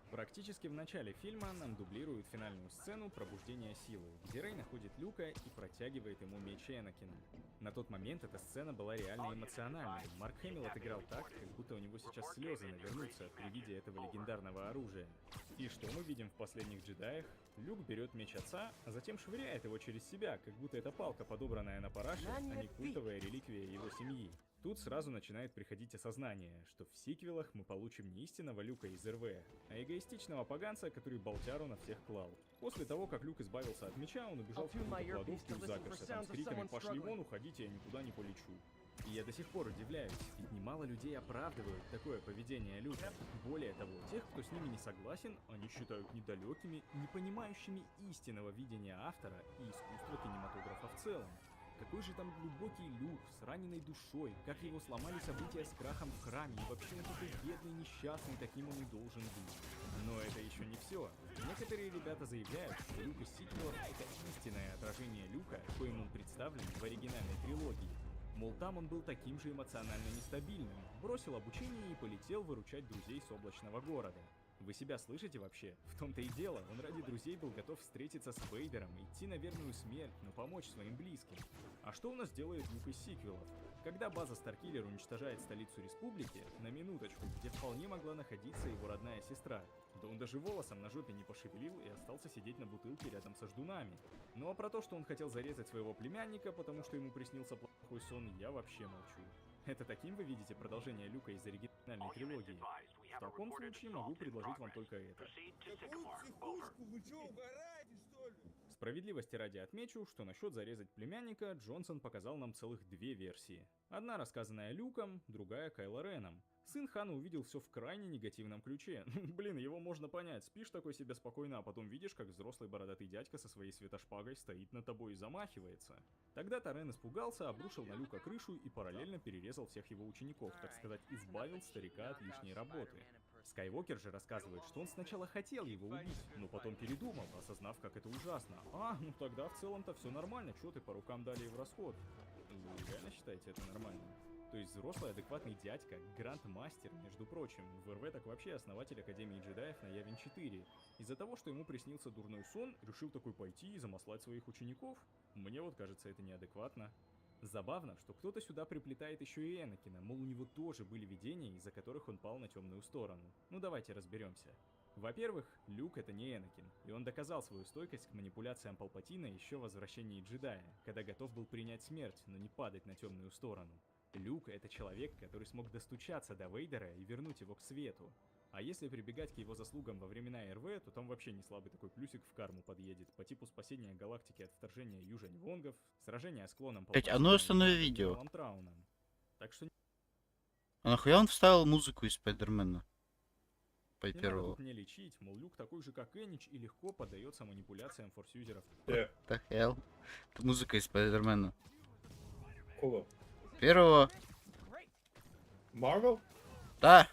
Практически в начале фильма нам дублируют финальную сцену пробуждения силы, где Рей находит Люка и протягивает ему меч Энакина. На тот момент эта сцена была реально эмоциональной. Марк Хэмилл отыграл так, как будто у него сейчас слезы навернутся при виде этого легендарного оружия. И что мы видим в «Последних джедаях»? Люк берет меч отца, а затем швыряет его через себя, как будто это палка, подобранная на параше, а не культовая реликвия его семьи. Тут сразу начинает приходить осознание, что в сиквелах мы получим не истинного Люка из РВ, а эгоистичного поганца, который болтяру на всех клал. После того, как Люк избавился от меча, он убежал в какую-то кладовку и заперся там с криками «Пошли вон, уходите, я никуда не полечу». И я до сих пор удивляюсь, ведь немало людей оправдывают такое поведение Люка. Более того, тех, кто с ними не согласен, они считают недалекими, не понимающими истинного видения автора и искусства кинематографа в целом. Какой же там глубокий Люк с раненой душой, как его сломали события с крахом в храме, и вообще он такой бедный, несчастный, таким он и должен быть. Но это еще не все. Некоторые ребята заявляют, что Люк из сиквелов — это истинное отражение Люка, коим он представлен в оригинальной трилогии. Мол, там он был таким же эмоционально нестабильным, бросил обучение и полетел выручать друзей с облачного города. Вы себя слышите вообще? В том-то и дело, он ради друзей был готов встретиться с Вейдером, идти на верную смерть, но помочь своим близким. А что у нас делает Люк из сиквелов? Когда база Старкиллер уничтожает столицу республики, на минуточку, где вполне могла находиться его родная сестра, да он даже волосом на жопе не пошевелил и остался сидеть на бутылке рядом со ждунами. Ну а про то, что он хотел зарезать своего племянника, потому что ему приснился плохой сон, я вообще молчу. Это таким вы видите продолжение Люка из оригинальной трилогии? В таком случае могу предложить вам только это. Справедливости ради отмечу, что насчет зарезать племянника Джонсон показал нам целых две версии. Одна рассказанная Люком, другая Кайло Реном. Сын Хана увидел все в крайне негативном ключе. Блин, его можно понять, спишь такой себе спокойно, а потом видишь, как взрослый бородатый дядька со своей светошпагой стоит над тобой и замахивается. Тогда Тарен испугался, обрушил на Люка крышу и параллельно перерезал всех его учеников, так сказать, избавил старика от лишней работы. Скайуокер же рассказывает, что он сначала хотел его убить, но потом передумал, осознав, как это ужасно. Ну тогда в целом-то все нормально, чё ты по рукам дали в расход? Вы реально считаете это нормальным? То есть взрослый адекватный дядька, гранд-мастер, между прочим, в РВ так вообще основатель Академии джедаев на Явин 4. Из-за того, что ему приснился дурной сон, решил такой пойти и замаслать своих учеников? Мне вот кажется, это неадекватно. Забавно, что кто-то сюда приплетает еще и Энакина, мол, у него тоже были видения, из-за которых он пал на темную сторону. Ну давайте разберемся. Во-первых, Люк — это не Энакин, и он доказал свою стойкость к манипуляциям Палпатина еще в «Возвращении джедая», когда готов был принять смерть, но не падать на темную сторону. Люк — это человек, который смог достучаться до Вейдера и вернуть его к свету. А если прибегать к его заслугам во времена РВ, то там вообще не слабый такой плюсик в карму подъедет, по типу спасения галактики от вторжения Южань Вонгов, сражения с клоном Палпатина,
а ну останови видео.
Трауном. Так что
А нахуя он вставил музыку из Спайдермена? По
не надо
первого.
тут мне лечить, мол, Люк такой же, как Энич, и легко поддается манипуляциям форсюзеров.
The hell? Это музыка из Спайдермена.
Кого?
Первого.
Марвел?
Да.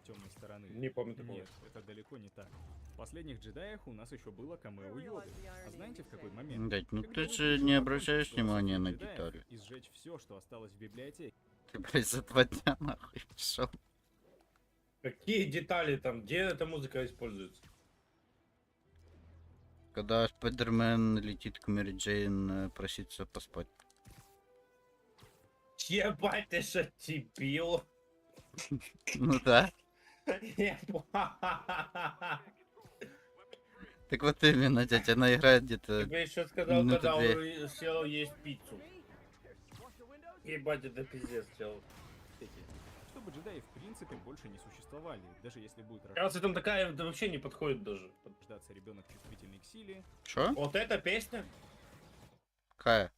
Темной стороны.
Не помню такого.
Нет, это далеко не так. В «Последних джедаях» у нас еще было камео Йоды. А знаете, в какой момент?
Блять, ну
Когда
ты
Люк
же
решил
не
закончить
обращаешь
историю
внимания на
джедаев
детали.
И сжечь все, что осталось в библиотеке.
Ты, блять, за 2 дня нахуй пошел.
Какие детали там? Где эта музыка используется?
Когда Спайдермен летит к Мэри Джейн проситься поспать.
Ебать, ты что, дебил?
Ну да.
Ебать.
Так вот именно, дядя, она играет где-то...
Тебе еще сказал,
минуты
когда
две.
он сел есть пиццу. Ебать, это пиздец, чел.
Чтобы бы джедаи в принципе больше не существовали, даже если будет
Кажется, там такая да вообще не подходит даже.
рождаться ребенок чувствительный к силе,
Что?
Вот эта песня?
Какая?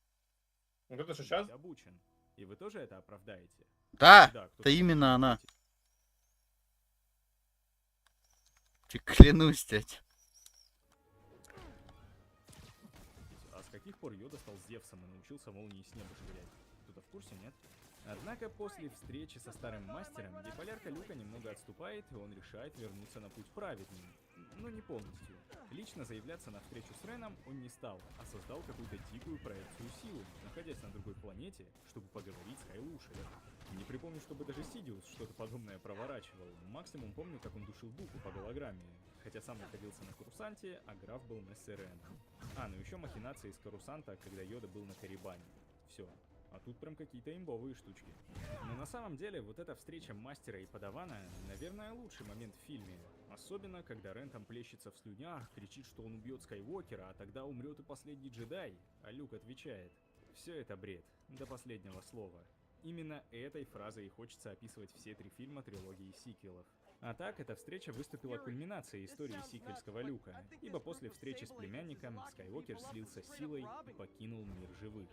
Вот это что сейчас?
быть обучен. И вы тоже это оправдаете?
Да,
Да,
это именно она.
быть.
Клянусь, дядь.
А с каких пор Йода стал Зевсом и научился молнии с неба швырять? Кто-то в курсе, нет? Однако после встречи со старым мастером биполярка Люка немного отступает, и он решает вернуться на путь праведный. Но не полностью. Лично заявляться на встречу с Реном он не стал, а создал какую-то дикую проекцию силы, находясь на другой планете, чтобы поговорить с Хайлушей. Не припомню, чтобы даже Сидиус что-то подобное проворачивал. Максимум помню, как он душил Дуку по голограмме. Хотя сам находился на Корусанте, а граф был Мессер Рен. Ну еще махинации из Корусанта, когда Йода был на Карибане. Все. А тут прям какие-то имбовые штучки. Но на самом деле, вот эта встреча мастера и подавана, наверное, лучший момент в фильме. Особенно, когда Рен там плещется в слюнях, кричит, что он убьет Скайуокера, а тогда умрет и последний джедай. А Люк отвечает: все это бред, до последнего слова. Именно этой фразой и хочется описывать все 3 фильма трилогии сиквелов. А так, эта встреча выступила кульминацией истории сиквельского Люка, ибо после встречи с племянником Скайуокер слился с силой и покинул мир живых.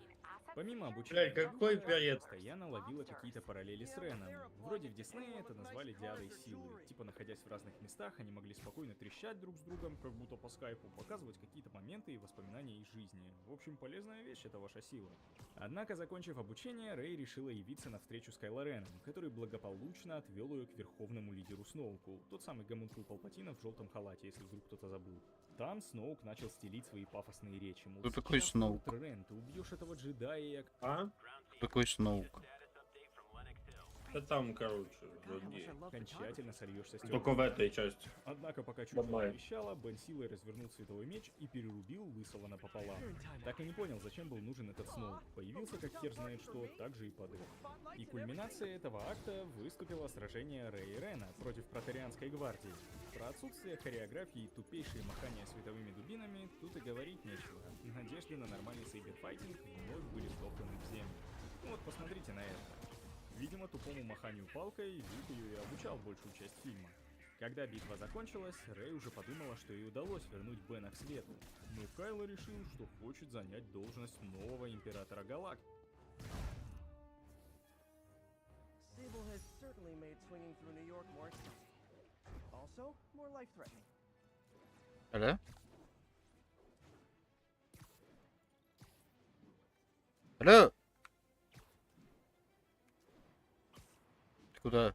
Помимо обучения,
Блядь, какой бред.
постоянно ловила какие-то параллели с Реном. Вроде в Диснее это назвали Диадой Силы. Типа, находясь в разных местах, они могли спокойно трещать друг с другом, как будто по скайпу, показывать какие-то моменты и воспоминания из жизни. В общем, полезная вещь — это ваша сила. Однако, закончив обучение, Рей решила явиться на встречу с Кайло Реном, который благополучно отвел ее к верховному лидеру Сноуку, тот самый гомункул Палпатина в желтом халате, если вдруг кто-то забыл. Там Сноук начал стелить свои пафосные речи, мол,
Кто такой
сейчас,
Сноук?
Лорд Рен, ты убьешь этого джедая.
А?
Такой Сноук.
Да там, короче, другие.
Окончательно сольешься с
Только в этой части.
Однако, пока чуть
Бабай.
вещала, Бен силой развернул световой меч и перерубил Лысого напополам. Так и не понял, зачем был нужен этот Сноук. Появился, как хер знает что, так же и подох. И кульминацией этого акта выступило сражение Рей и Рена против Протерианской гвардии. Про отсутствие хореографии и тупейшие махания световыми дубинами тут и говорить нечего. Надежды на нормальный сейберфайтинг вновь были втоптаны в землю. Ну вот посмотрите на это. Видимо, тупому маханию палкой Люк ее и обучал большую часть фильма. Когда битва закончилась, Рей уже подумала, что ей удалось вернуть Бена к свету. Но Кайло решил, что хочет занять должность нового императора галактики.
Sable has certainly made swinging through New York more exciting. Also, more life-threatening.
Алло? Алло? Ты куда?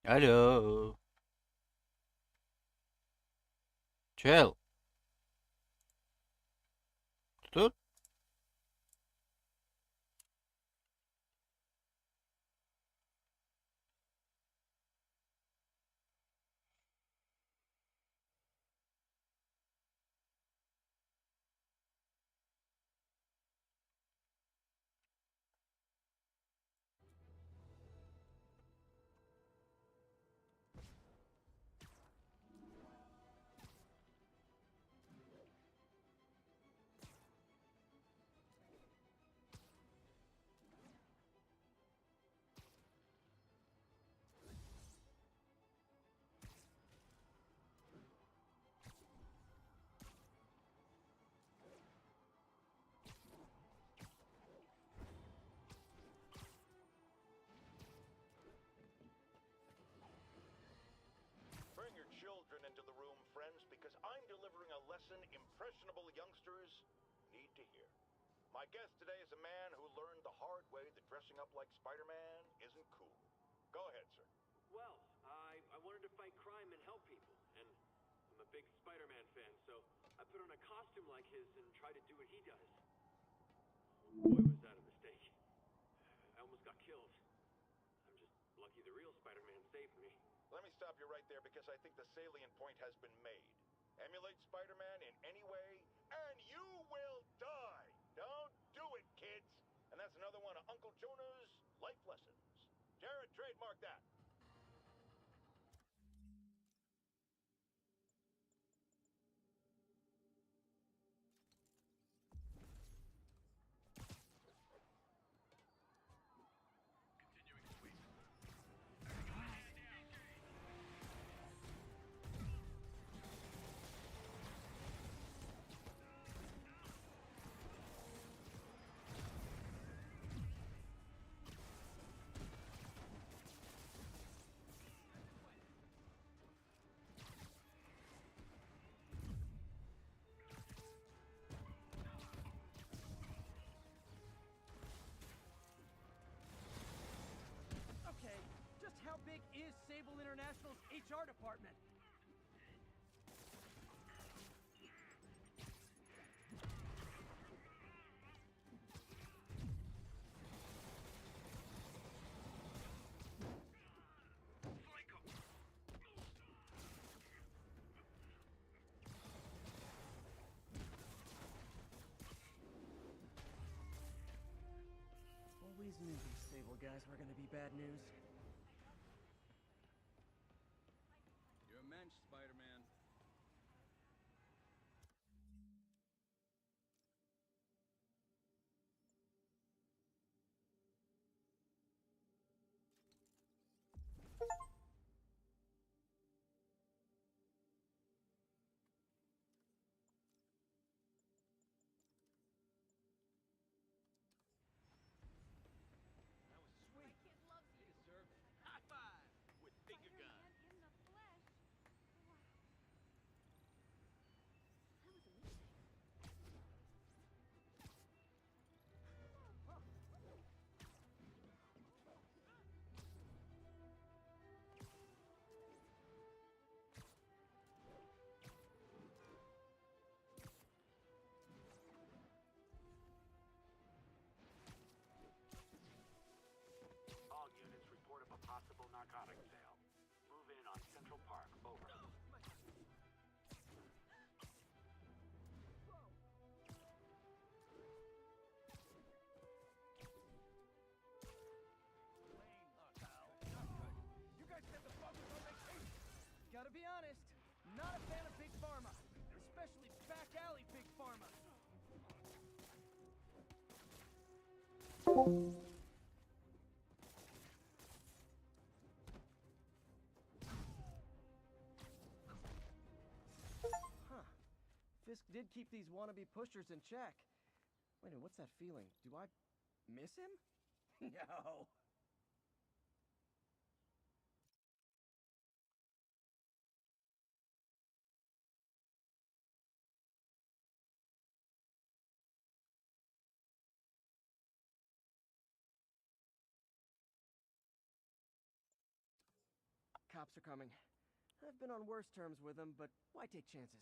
Алло? Чел? Ты тут?
Bring your children into the room, friends, because I'm delivering a lesson impressionable youngsters need to hear. My guest today is a man who learned the hard way that dressing up like Spider-Man isn't cool. Go ahead, sir.
Well, I wanted to fight crime and help people, and I'm a big Spider-Man fan, so I put on a costume like his and tried to do what he does. Boy, was that a mistake. I almost got killed. I'm just lucky the real Spider-Man saved me.
Let me stop you right there because I think the salient point has been made. Emulate Spider-Man in any way, and you will die. Don't do it, kids. And that's another one of Uncle Jonah's life lessons. Jared, trademark that.
big is Sable International's HR department? Always knew these Sable guys were gonna be bad news.
You're a mensch, Spider-Man. That was sweet. He deserved it. High five with finger guns.
in the flesh. Wow. That was amazing.
All units report of a possible narcotics sale. Move in on Central Park. Over.
You guys said the bug was on vacation. Gotta be honest, not a fan of Big Pharma. Especially back alley Big Pharma. Huh. Fisk did keep these wannabe pushers in check. Wait a minute, what's that feeling? Do I miss him? No. Cops are coming. I've been on worse terms with them, but why take chances?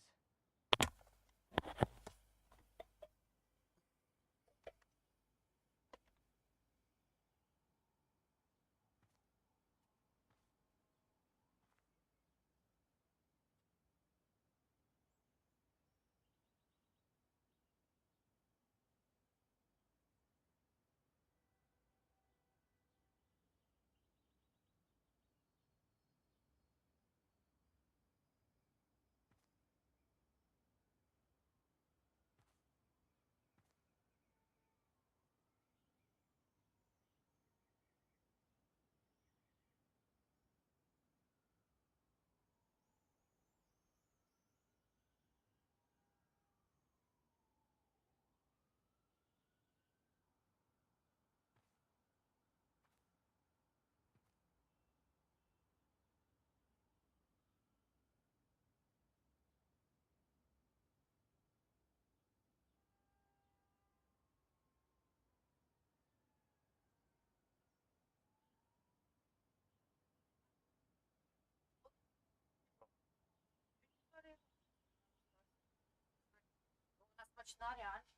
Вона смачна, реально.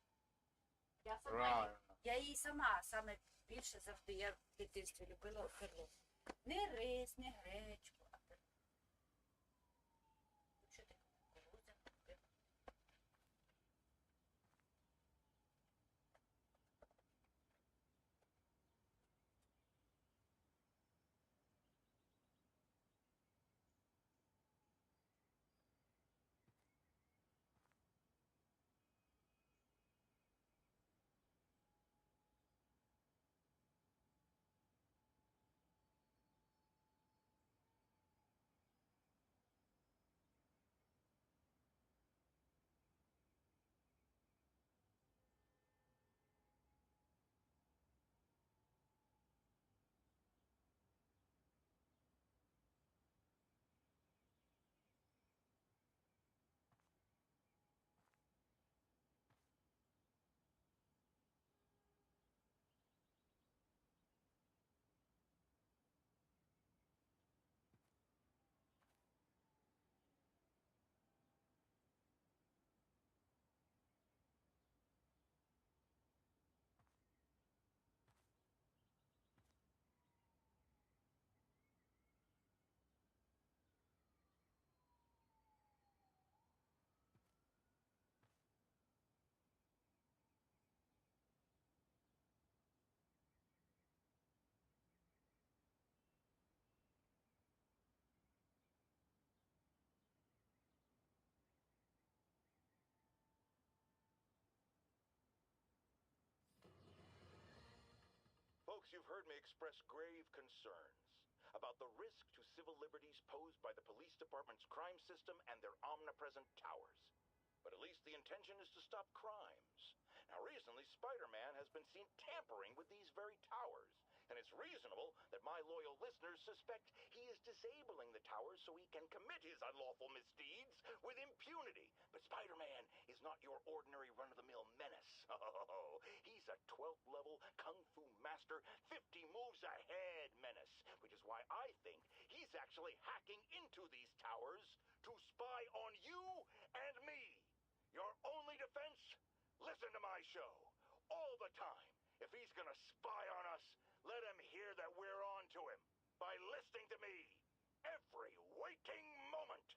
Правильно.
Я її сама саме більше завжди я в дитинстві любила перловку. Не рис, не гречку, а перловку. Що ти кукурудзя?
Folks, you've heard me express grave concerns about the risk to civil liberties posed by the police department's crime system and their omnipresent towers. But at least the intention is to stop crimes. Now, recently, Spider-Man has been seen tampering with these very towers, and it's reasonable that my loyal listeners suspect he is disabling the towers so he can commit his unlawful misdeeds with impunity. But Spider-Man is not your ordinary run-of-the-mill menace. Oh, he's a 12th level kung fu master, 50 moves ahead menace, which is why I think he's actually hacking into these towers to spy on you and me. Your only defense? Listen to my show all the time. If he's gonna spy on us, let him hear that we're on to him by listening to me every waking moment.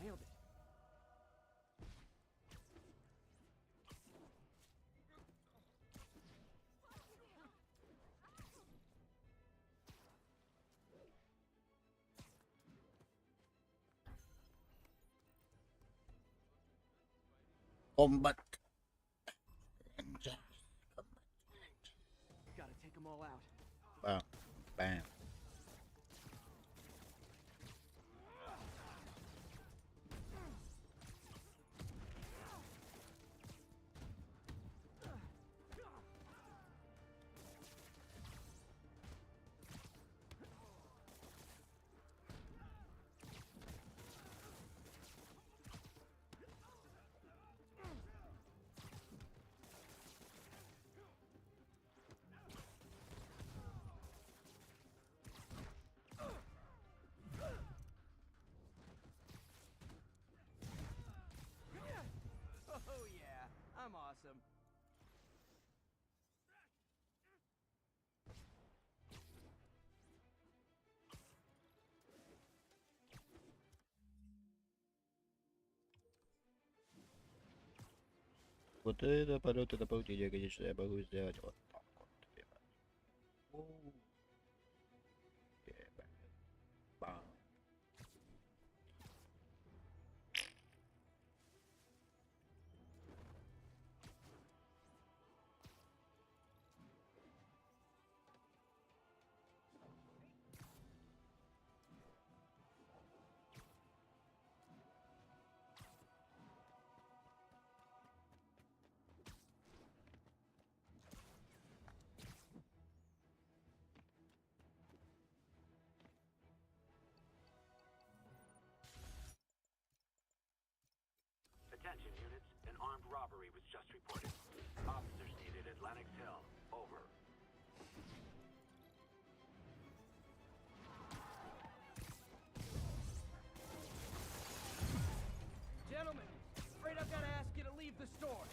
Nailed it.
Combat.
Gotta take them all out.
Bam. Bam.
I'm awesome.
Вот это полеты на паутине, конечно, я могу сделать вот так вот. Бам.
Attention units, an armed robbery was just reported. Officers needed at Lennox Hill. Over.
Gentlemen, afraid I've got to ask you to leave the store.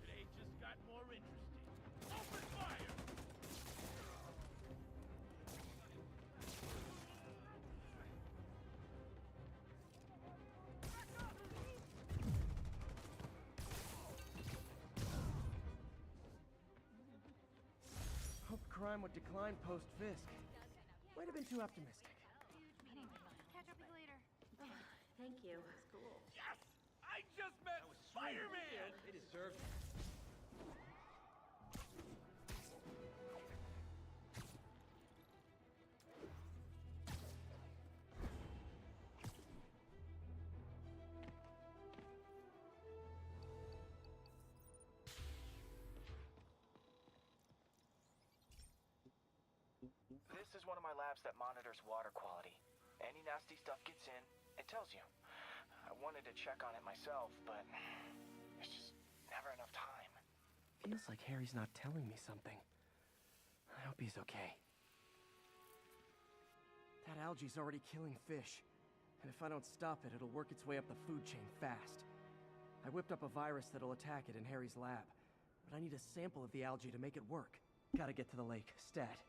Today just got more interesting. Open fire!
Hoped crime would decline post-Fisk. Might have been too optimistic.
Catch up with you later. Thank you. Cool.
Yes! I just met Spider-Man!
They deserved it.
This is one of my labs that monitors water quality. Any nasty stuff gets in, it tells you. I wanted to check on it myself, but there's just never enough time.
Feels like Harry's not telling me something. I hope he's okay. That algae's already killing fish. And if I don't stop it, it'll work its way up the food chain fast. I whipped up a virus that'll attack it in Harry's lab. But I need a sample of the algae to make it work. Gotta get to the lake, stat.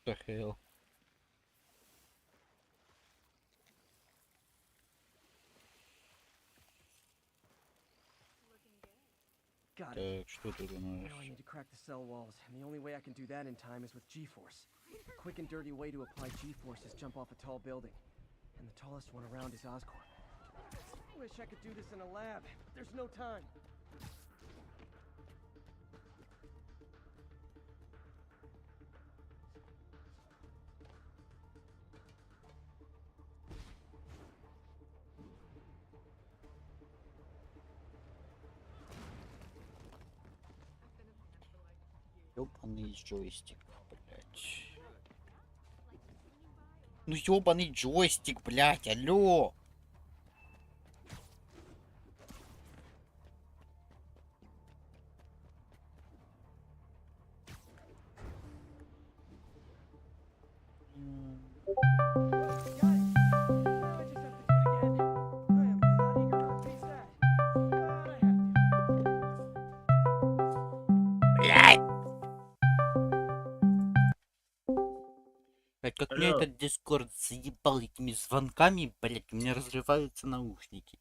The hell?
Got it.
Так, что тут у нас?
Now I need to crack the cell walls, and the only way I can do that in time is with G-Force. A quick and dirty way to apply G-Force is jump off a tall building. And the tallest one around is Oscorp. Wish I could do this in a lab, but there's no time.
Ёбаный джойстик, блядь. Ну ёбаный джойстик, блядь, алло! Блять, как меня этот Дискорд заебал этими звонками, блять, у меня разрываются наушники.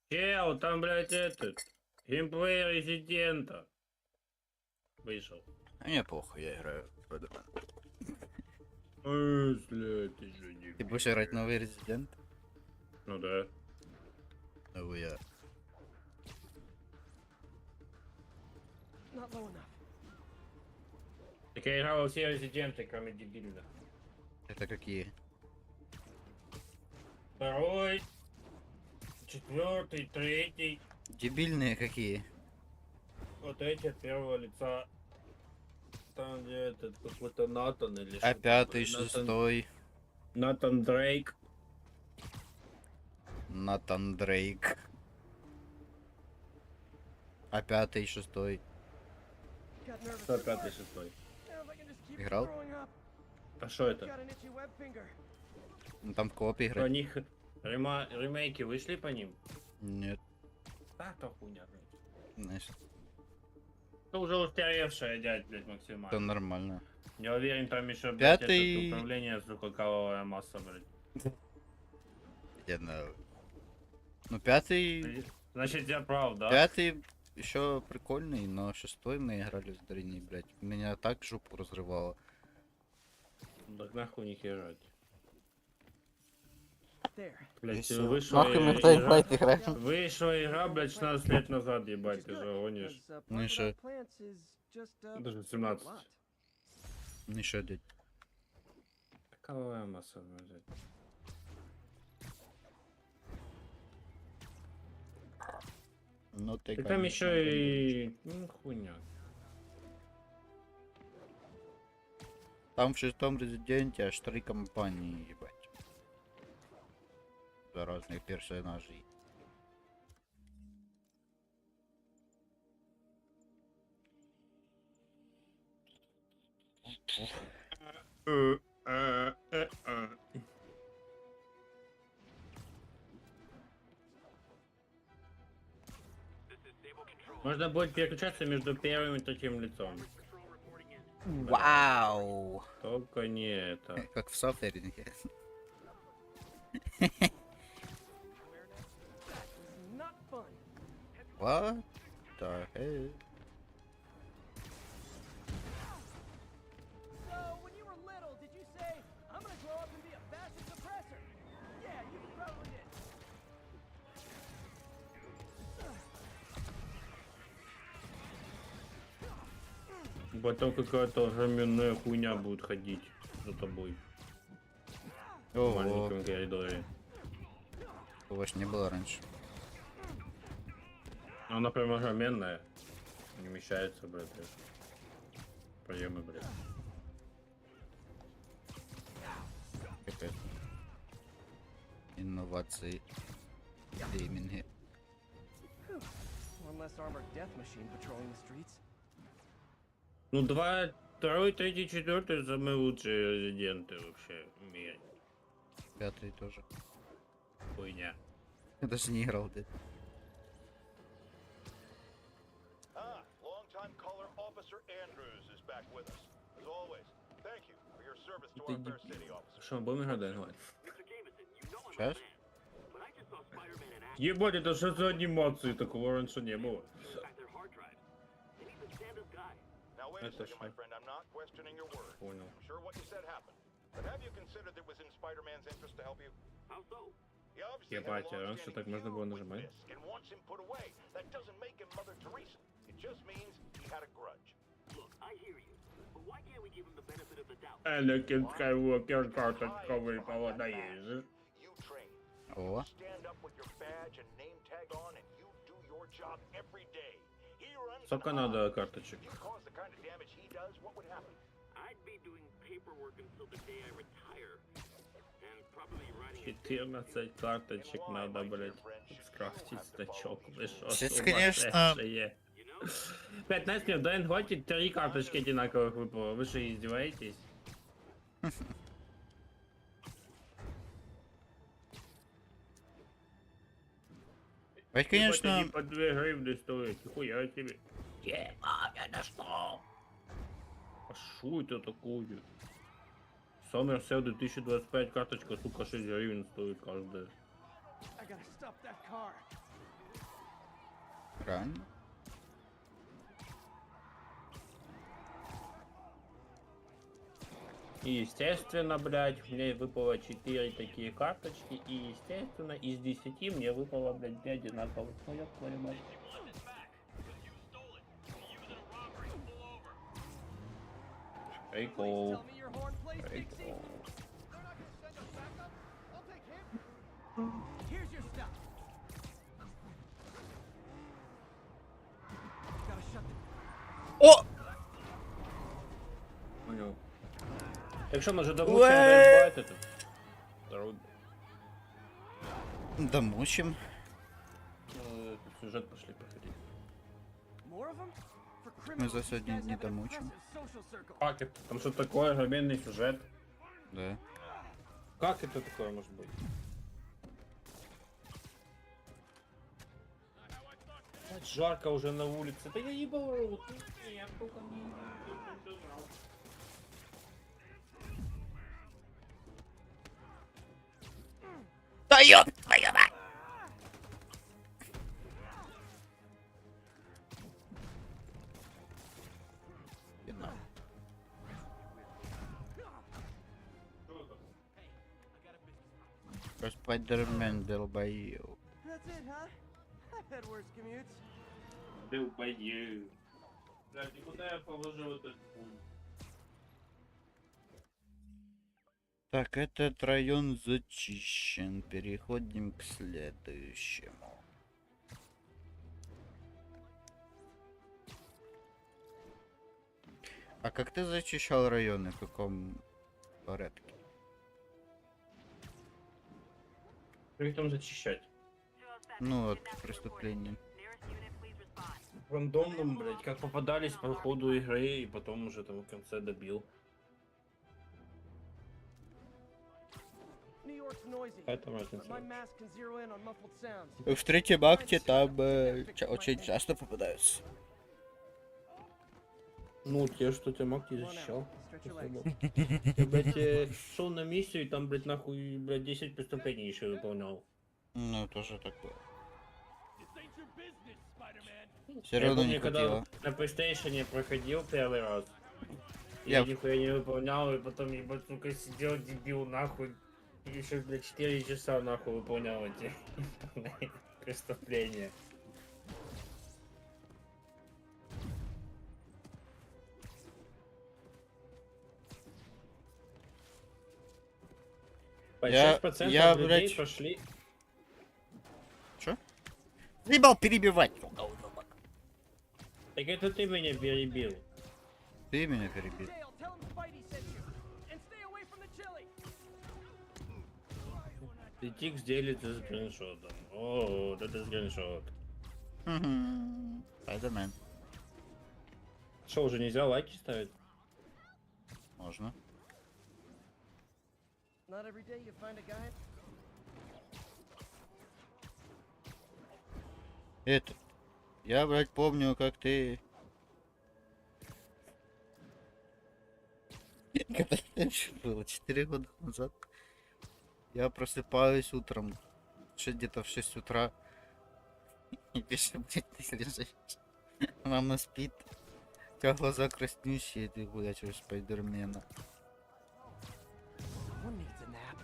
Чел, там, блядь, этот... Геймплей Резидента. Вышел.
А мне похуй, я играю в Spider-Man.
Блядь, ты же не...
Ты будешь играть новый Резидент?
Ну да.
Ну я.
Not low enough.
Так я играл во все Резиденты, кроме дебильных.
Это какие?
Второй, четвертый, третий.
Дебильные какие?
Вот эти от первого лица. Там где этот какой-то Натан или
А
что-то
пятый,
такое.
шестой.
Натан Дрейк.
Натан Дрейк. А пятый, шестой.
Got nervous.
Кто пятый, шестой?
Now, if I can just keep
Играл?
throwing up.
А что это?
Got an itchy web finger.
Ну, там в коопе
По
играть.
них ремейки вышли по ним?
Нет,
Да, то хуйня, блядь.
значит,
Это уже устаревшая, дядь, блядь,
это
максимально.
нормально.
Я уверен, там еще, блядь,
Пятый-
это управление, сука, каловая масса, блядь.
Я знаю. Ну, пятый...
Значит, я прав, да?
Пятый еще прикольный, но шестой мы играли с Дариной, блядь. Меня так жопу разрывало.
Так нахуй них езжать.
There.
Блядь,
всё.
вышла
Нахуй мы в
игра,
Dying Light играем.
вышла игра, блядь, 16 лет назад, ебать, ты же гонишь.
Because,
Ну и
plant
шо?
without plants is just,
Даже
a
17.
lot.
Еще, дядь.
Каловая масса, блядь.
Ну, ты,
И там
конечно,
еще и... Ну, хуйня.
Там в шестом резиденте аж 3 компании, ебать. За разных персонажей.
Можно будет переключаться между первым и третьим лицом.
Вау!
Только не это.
Как в софтеринге.
Not fun.
What the hell?
So, when you were little, did you say, I'm gonna grow up and be a fascist oppressor? Yeah, you probably did.
Потом какая-то огроменная хуйня будет ходить за тобой. В
Ого,
маленьком коридоре.
такого ж не было раньше.
Она прям огроменная. Не вмещается, блядь. Поемы, блядь.
Капец. Инновации. Гейминги.
One less armored death machine patrolling the streets.
Ну, второй, третий, четвертый самые лучшие резиденты вообще в мире.
Пятый тоже.
Хуйня.
Я даже не играл, дядь.
Long-time caller Officer Andrews is back with us. As always, thank you for your service to
Ты
our fair city, officer.
Что, будем играть, Dying Light?
Сейчас?
Ебать, это что за анимации? Такого раньше не было.
Now wait a
Это
second, my
что?
friend. I'm not questioning your word.
Понял.
I'm sure what you said happened. But have you considered that it was in Spider-Man's interest to help you?
How so?
He obviously had a
Ебать, а раньше
long-standing
так можно было
feud with
нажимать?
Fisk and wants him put away. That doesn't make him Mother Teresa. It just means he had a grudge.
Look, I hear you. But why can't we give him the benefit of the doubt?
Энакин Скайуокер, карточковый поводоезжий.
You train.
О,
Stand up with your badge and name tag on, and you do your job every day. He runs.
Сколько
an
надо
odd.
карточек?
If you cause the kind of damage he does, what would happen?
I'd be doing paperwork until the day I retire. And probably writing a
14 карточек надо, блядь, скрафтить значок. Вы шо,
Сейчас, конечно.
сумасшедшие? 15 минут, Dying Light 3 карточки одинаковых выпало. Вы что, издеваетесь?
ведь, конечно,
Они по 2 гривны стоят. Нихуя тебе. Я нашел. А шо это такое? Summer Sale 2025 карточка, сука, 6 гривен стоит каждая.
I gotta stop that car.
правильно.
И естественно, блядь, мне выпало 4 такие карточки, и естественно, из 10 мне выпало, блядь, 2 одинаковых. Ну, ёб твою мать. Прикол.
Tell me your horn plays Dixie.
Прикол.
They're not gonna send us backup. I'll take him. Here's your stuff. Gotta shut the
О!
Понял. Якщо може домучимо дайбайти, то... Здорово.
Домучим.
Сюжет пошли проходить.
Мы
за сегодня не домучим.
Как это? Там что такое? Огроменный сюжет.
Да.
Как это такое может быть? Так жарко уже на улице. Да я ебал рот. Я только не знал.
Да ёб твою мать! Спайдермен долбоёб.
That's it, huh? I've had worse commutes.
Долбоёб. Блядь, и куда я положил этот пункт?
Так, этот район зачищен. Переходим к следующему. А как ты зачищал районы? В каком порядке?
Их там зачищать.
Ну, от преступлений.
Рандомным, блядь, как попадались по ходу игры, и потом уже там в конце добил. Это разница.
В третьем акте там очень часто попадаются.
Ну, те, что тебя маг не защищал. Я, блядь, шел на миссию, и там, блядь, нахуй, блядь, 10 преступлений еще выполнял.
Ну, тоже такое.
Я
Все равно
помню,
не
когда
хватило.
на PlayStation проходил первый раз.
Я
Я нихуя не выполнял, и потом, ебать, сука, сидел, дебил, нахуй. И еще, блядь, 4 часа, нахуй, выполнял эти преступления.
Я,
6%
я,
людей
блядь,
пошли.
Чё? Заебал перебивать.
Так это ты меня перебил.
Ты меня перебил.
И Тикс делится скриншотом. О, вот это скриншот.
Спайдермен.
Что, уже нельзя лайки ставить?
Можно.
Not every day you find a guy.
Это. Я, блядь, помню, как ты... Когда это было? 4 года назад. Я просыпаюсь утром. Где-то в 6 утра. И пишу, блядь, ты лежишь. Мама спит. У тебя глаза краснющие, ты гулять через Спайдермена.
One needs a nap.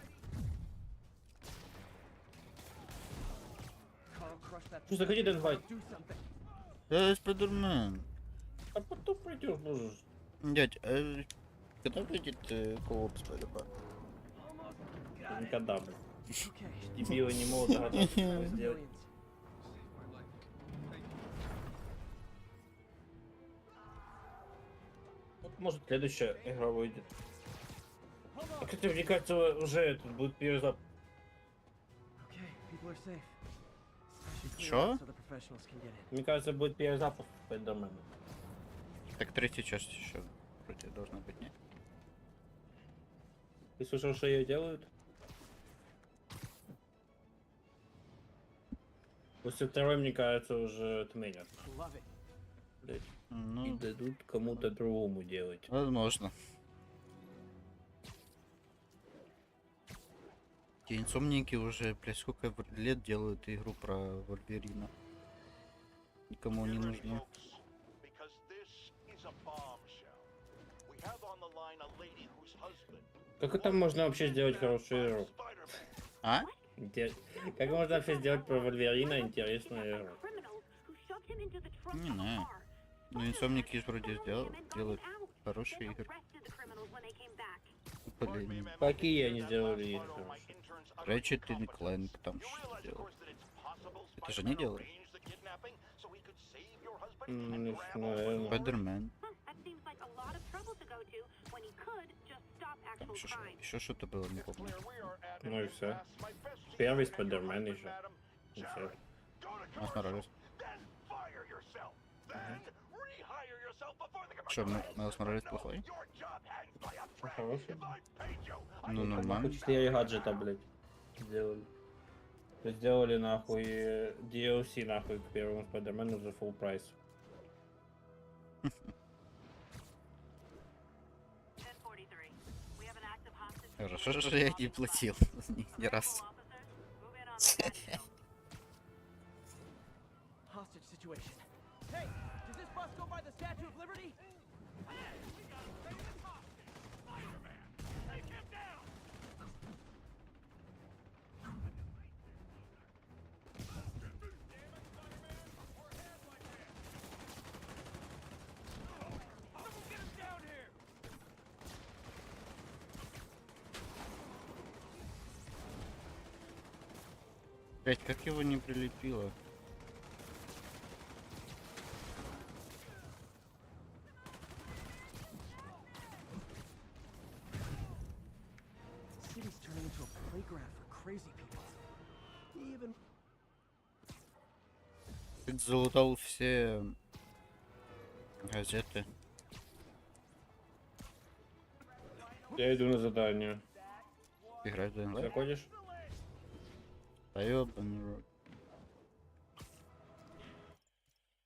Carl, crush that.
Ну, заходи, Дэнвайт.
Do something.
Да, Спайдермен.
А потом придешь, можешь.
Дядь, когда выйдет кооп Спайдермен?
Никогда, блядь.
Okay.
Дебилы не могут догадаться, что сделать.
Millions.
Вот, может, следующая игра выйдет. А, кстати, мне кажется, уже это будет перезап.
Okay, people are safe. I should clear
Чё?
out so the professionals can get in.
Мне кажется, будет перезапуск Спайдермена.
Так третья часть еще вроде должна быть, нет?
Ты слышал, что ее делают? После второй, мне кажется, уже отменят.
Love it.
Блять. И
Ну,
дадут кому-то другому делать.
возможно. Те инсомники уже, блядь, сколько лет делают игру про Вольверина. Никому не нужно.
Because this is a bombshell. We have on the line a lady whose husband.
Как это можно вообще сделать хорошую игру?
А?
Как можно вообще сделать про Вольверина интересную игру?
Не знаю. Ну, инсомники вроде делают хорошие игры. Блин.
Какие они сделали игры хорошие?
Ratchet и Clank там что делают. Это же не делали?
Не знаю.
Спайдермен.
That seems like a lot of trouble to go to when he could just stop
Там
actual
еще,
crime.
еще что-то было, не помню.
Ну и все. Первый Спайдермен еще. И все.
Мне понравилось. Что, Майлз Моралес плохой?
Хороший.
Ну, нормально.
4 гаджета, блядь, сделали. То есть сделали нахуй DLC нахуй к первому Спайдермену за full прайс.
1043. We have an active hostage.
Хорошо, что я не платил ни раз.
Move in on that.
Hostage situation. Hey, does this bus go by the Statue of Liberty?
Блять, как его не прилепило?
The city's turning into a playground for crazy people. Even
Ты залутал все газеты.
Я иду на задание.
Играть в ДНВ?
Заходишь?
Да ёбаный рот.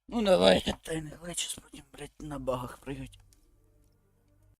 Ну давай, тайный лай, сейчас будем, блять, на багах прыгать.